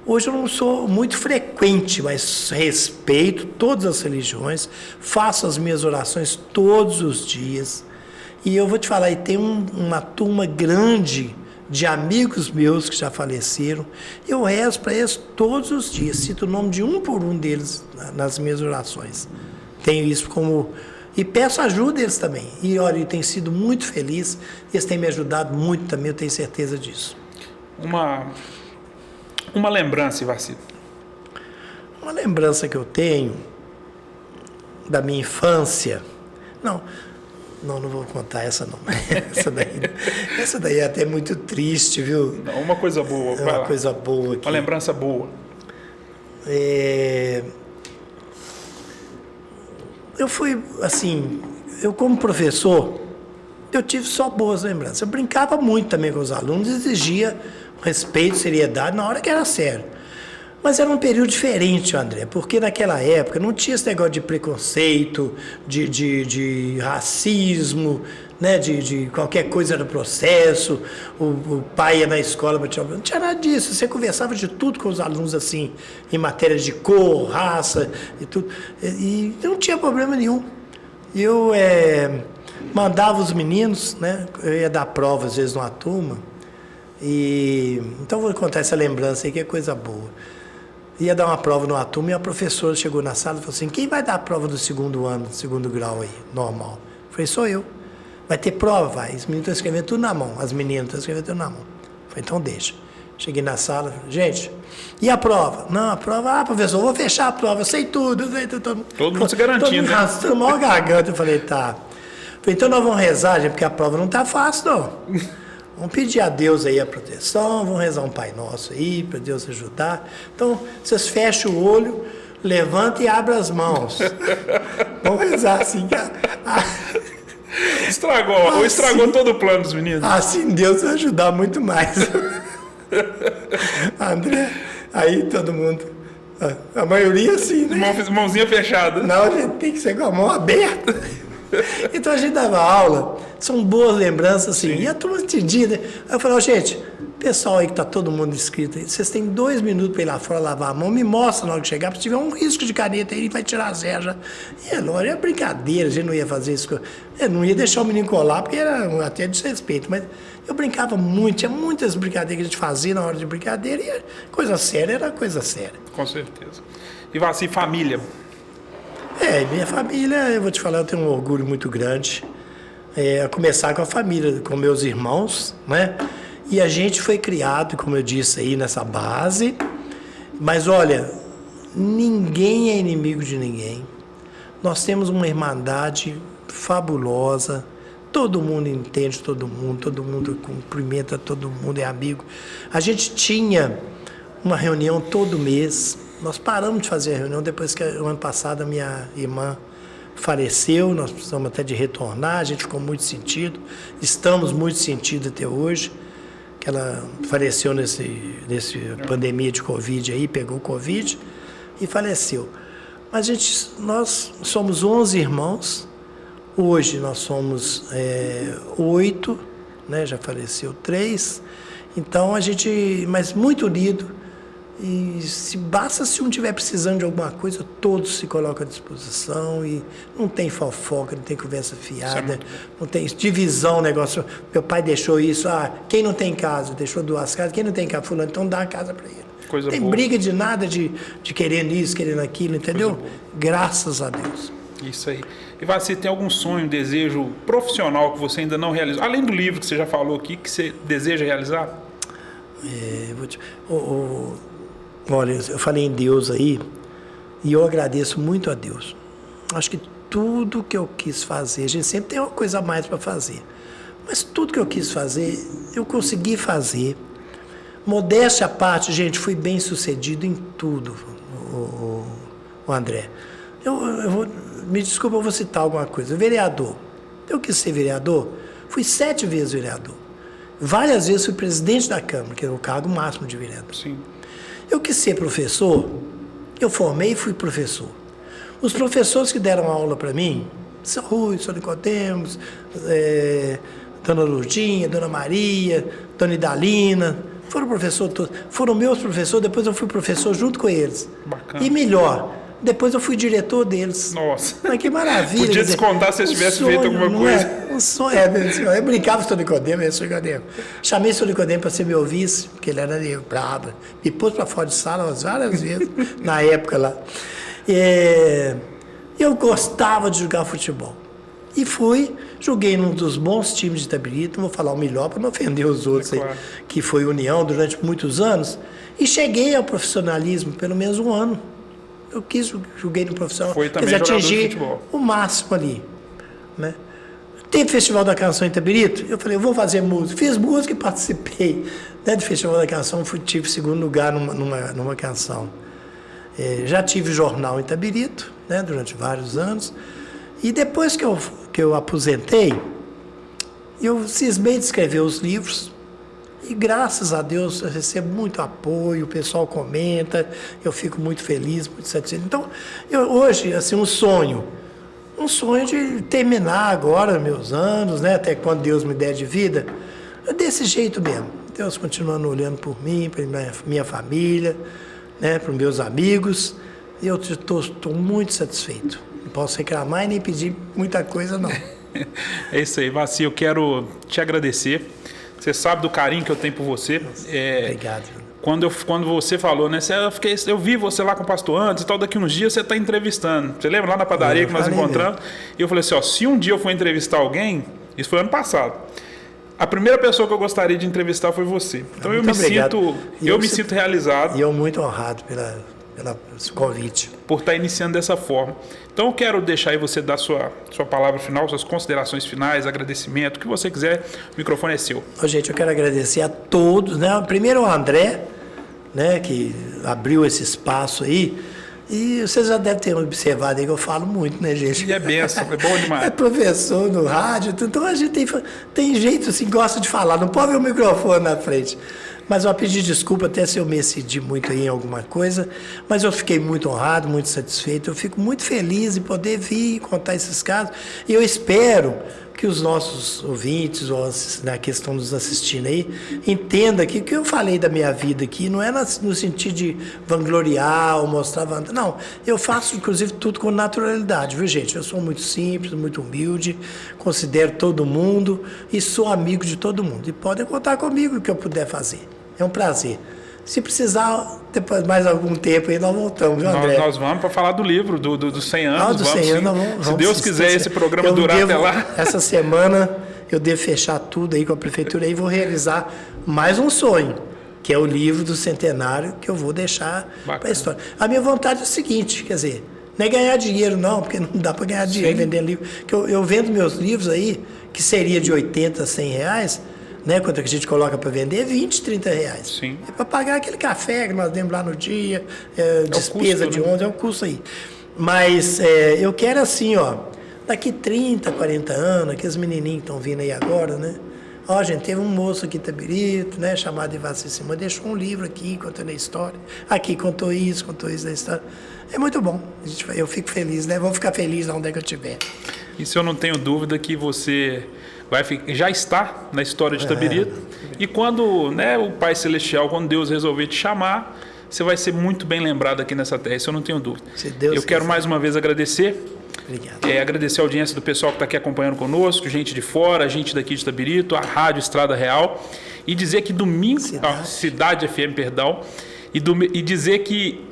hoje eu não sou muito frequente, mas respeito todas as religiões, faço as minhas orações todos os dias. E eu vou te falar, e tem uma turma grande de amigos meus que já faleceram, eu rezo para eles todos os dias, cito o nome de um por um deles nas minhas orações. Tenho isso como... E peço ajuda deles também. E olha, eu tenho sido muito feliz, eles têm me ajudado muito também, eu tenho certeza disso. Uma lembrança, Vaci. Uma lembrança que eu tenho da minha infância... Não vou contar essa não. Essa daí é até muito triste, viu? Não, uma coisa boa. Uma coisa boa aqui. Uma lembrança boa. Eu fui, assim, eu como professor, eu tive só boas lembranças. Eu brincava muito também com os alunos, exigia respeito, seriedade na hora que era sério. Mas era um período diferente, André, porque naquela época não tinha esse negócio de preconceito, de racismo, né, de qualquer coisa no processo, o pai ia na escola, não tinha nada disso, você conversava de tudo com os alunos, assim, em matéria de cor, raça e tudo, e não tinha problema nenhum. Eu mandava os meninos, né, eu ia dar prova às vezes numa turma, então vou contar essa lembrança aí que é coisa boa. Ia dar uma prova numa turma e a professora chegou na sala e falou assim, quem vai dar a prova do segundo ano, do segundo grau aí, normal? Eu falei, sou eu. Vai ter prova? Vai. Os meninos estão escrevendo tudo na mão, as meninas estão escrevendo tudo na mão. Eu falei, então deixa. Cheguei na sala, falei, gente, e a prova? Não, a prova, professor, eu vou fechar a prova, eu sei tudo. Todo mundo se garantindo. Todo mundo maior garganta. Eu falei, tá. Eu falei, então nós vamos rezar, gente, porque a prova não tá fácil, não. Vamos pedir a Deus aí a proteção, vamos rezar um Pai Nosso aí, para Deus ajudar. Então, vocês fecham o olho, levantam e abrem as mãos. Vamos rezar assim. Estragou todo o plano dos meninos. Assim Deus vai ajudar muito mais. André, aí todo mundo, a maioria assim, né? Mãozinha fechada. Não, a gente tem que ser com a mão aberta. Então a gente dava aula, são boas lembranças assim, e a turma entendia, né? Aí eu falei, gente, pessoal aí que tá todo mundo inscrito aí, vocês têm 2 minutos para ir lá fora lavar a mão, me mostra na hora que chegar, se tiver um risco de caneta aí, ele vai tirar zero já. E lógico, é brincadeira, a gente não ia fazer isso, eu não ia deixar o menino colar, porque era até desrespeito, mas eu brincava muito, tinha muitas brincadeiras que a gente fazia na hora de brincadeira, e coisa séria era coisa séria. Com certeza. E Vaci, família? Minha família, eu vou te falar, eu tenho um orgulho muito grande, a começar com a família, com meus irmãos, né? E a gente foi criado, como eu disse aí, nessa base, mas olha, ninguém é inimigo de ninguém. Nós temos uma irmandade fabulosa, todo mundo entende todo mundo cumprimenta todo mundo, é amigo. A gente tinha uma reunião todo mês. Nós paramos de fazer a reunião depois que, o ano passado, a minha irmã faleceu, nós precisamos até de retornar, a gente ficou muito sentido, estamos muito sentidos até hoje, que ela faleceu nesse pandemia de Covid aí, pegou Covid e faleceu. Mas nós somos 11 irmãos, hoje nós somos 8, né, já faleceu 3, então mas muito unido. E basta se um estiver precisando de alguma coisa, todos se colocam à disposição e não tem fofoca, não tem conversa fiada, não tem divisão, negócio. Meu pai deixou isso, quem não tem casa, deixou 2 casas, quem não tem casa, fulano, então dá a casa para ele. Coisa tem boa. Briga de nada, de querendo isso, querendo aquilo, entendeu? Graças a Deus. Isso aí. E você tem algum sonho, desejo profissional que você ainda não realizou? Além do livro que você já falou aqui, que você deseja realizar? Olha, eu falei em Deus aí, e eu agradeço muito a Deus. Acho que tudo que eu quis fazer, a gente sempre tem uma coisa a mais para fazer, mas tudo que eu quis fazer, eu consegui fazer. Modéstia à parte, gente, fui bem sucedido em tudo, o André. Me desculpa, eu vou citar alguma coisa. Vereador. Eu quis ser vereador, fui 7 vezes vereador. Várias vezes fui presidente da Câmara, que era o cargo máximo de vereador. Sim. Eu quis ser professor, eu formei e fui professor. Os professores que deram aula para mim, São Rui, São Nicodemos, Dona Lourdinha, Dona Maria, Dona Idalina, foram professores todos. Foram meus professores, depois eu fui professor junto com eles. Bacana. E melhor, depois eu fui diretor deles. Nossa. Mas que maravilha. Podia descontar se eu tivesse feito alguma coisa. Um sonho, eu brincava com o Sr. Nicodemo, chamei o Sr. Nicodemo para ser meu vice, porque ele era brabo. Me pôs para fora de sala várias vezes, na época lá. Eu gostava de jogar futebol. E joguei num dos bons times de Itabirito, não vou falar o melhor para não ofender os outros, claro. aí, que foi União durante muitos anos, e cheguei ao profissionalismo pelo menos 1 ano. Eu joguei no profissional, foi também jogador de futebol. O máximo ali, né? Teve Festival da Canção em Itabirito, eu falei, eu vou fazer música. Fiz música e participei, né, do Festival da Canção, tive 2º lugar numa canção. Já tive jornal em Itabirito, né, durante vários anos. E depois que eu aposentei, eu cismei de escrever os livros. E graças a Deus eu recebo muito apoio, o pessoal comenta, eu fico muito feliz, muito satisfeito. Então, hoje, assim, um sonho de terminar agora meus anos, né, até quando Deus me der de vida, é desse jeito mesmo. Deus continuando olhando por mim, para minha família, né, para os meus amigos, e eu estou muito satisfeito. Não posso reclamar e nem pedir muita coisa, não. É isso aí, Vaci, eu quero te agradecer. Você sabe do carinho que eu tenho por você. Obrigado. Quando você falou, né? Eu vi você lá com o pastor antes e tal, daqui uns dias você está entrevistando. Você lembra lá na padaria que nós encontramos? E eu falei assim, se um dia eu for entrevistar alguém, isso foi ano passado, a primeira pessoa que eu gostaria de entrevistar foi você. Então eu me sinto realizado. E eu muito honrado pelo convite. Por estar iniciando dessa forma. Então eu quero deixar aí você dar sua palavra final, suas considerações finais, agradecimento, o que você quiser, o microfone é seu. Gente, eu quero agradecer a todos, né? Primeiro o André, né, que abriu esse espaço aí, e vocês já devem ter observado aí que eu falo muito, né, gente? E é benção, é bom demais. É professor no rádio, então a gente tem jeito assim, gosta de falar, não pode ver o microfone na frente. Mas eu pedi desculpa até se eu me excedi muito aí em alguma coisa, mas eu fiquei muito honrado, muito satisfeito. Eu fico muito feliz em poder vir contar esses casos. E eu espero que os nossos ouvintes, ou né, que estão nos assistindo aí, entendam que o que eu falei da minha vida aqui não é no sentido de vangloriar ou mostrar vantagem. Não, eu faço, inclusive, tudo com naturalidade, viu, gente? Eu sou muito simples, muito humilde, considero todo mundo e sou amigo de todo mundo. E podem contar comigo o que eu puder fazer. É um prazer. Se precisar, depois mais algum tempo aí, nós voltamos, viu, André? Nós vamos para falar do livro, dos 100 anos. Dos 100 anos, vamos, se Deus quiser esse programa durar até lá. Essa semana eu devo fechar tudo aí com a prefeitura e vou realizar mais um sonho, que é o livro do centenário que eu vou deixar para a história. A minha vontade é o seguinte, quer dizer, não é ganhar dinheiro não, porque não dá para ganhar dinheiro vendendo livro. Que eu vendo meus livros aí, que seria de 80 a 100 reais, né, quanto que a gente coloca para vender, 20, 30 reais. Sim. É para pagar aquele café que nós demos lá no dia, despesa custo, de né? 11, é o custo aí. Mas eu quero assim, ó, daqui 30, 40 anos, aqueles menininhos que estão vindo aí agora, né? Ó, gente, teve um moço aqui em Itabirito, né, chamado Ivacir Simões, deixou um livro aqui contando a história. Aqui contou isso da história. É muito bom. Eu fico feliz, né? Vou ficar feliz lá onde é que eu estiver. Isso eu não tenho dúvida que você já está na história de Itabirito. E quando, né, o Pai Celestial, quando Deus resolver te chamar, você vai ser muito bem lembrado aqui nessa terra. Isso eu não tenho dúvida. Se Deus eu quero quiser. mais uma vez agradecer. Obrigado. Agradecer a audiência do pessoal que está aqui acompanhando conosco, gente de fora, gente daqui de Itabirito, a Rádio Estrada Real. E dizer que domingo... Cidade FM, perdão. E dizer que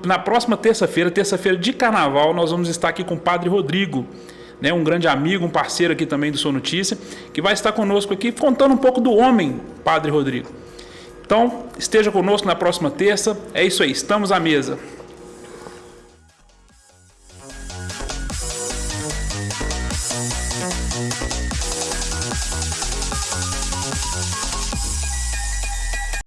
na próxima terça-feira de carnaval, nós vamos estar aqui com o Padre Rodrigo, né, um grande amigo, um parceiro aqui também do Sou Notícia, que vai estar conosco aqui contando um pouco do homem, Padre Rodrigo. Então, esteja conosco na próxima terça. É isso aí, estamos à mesa.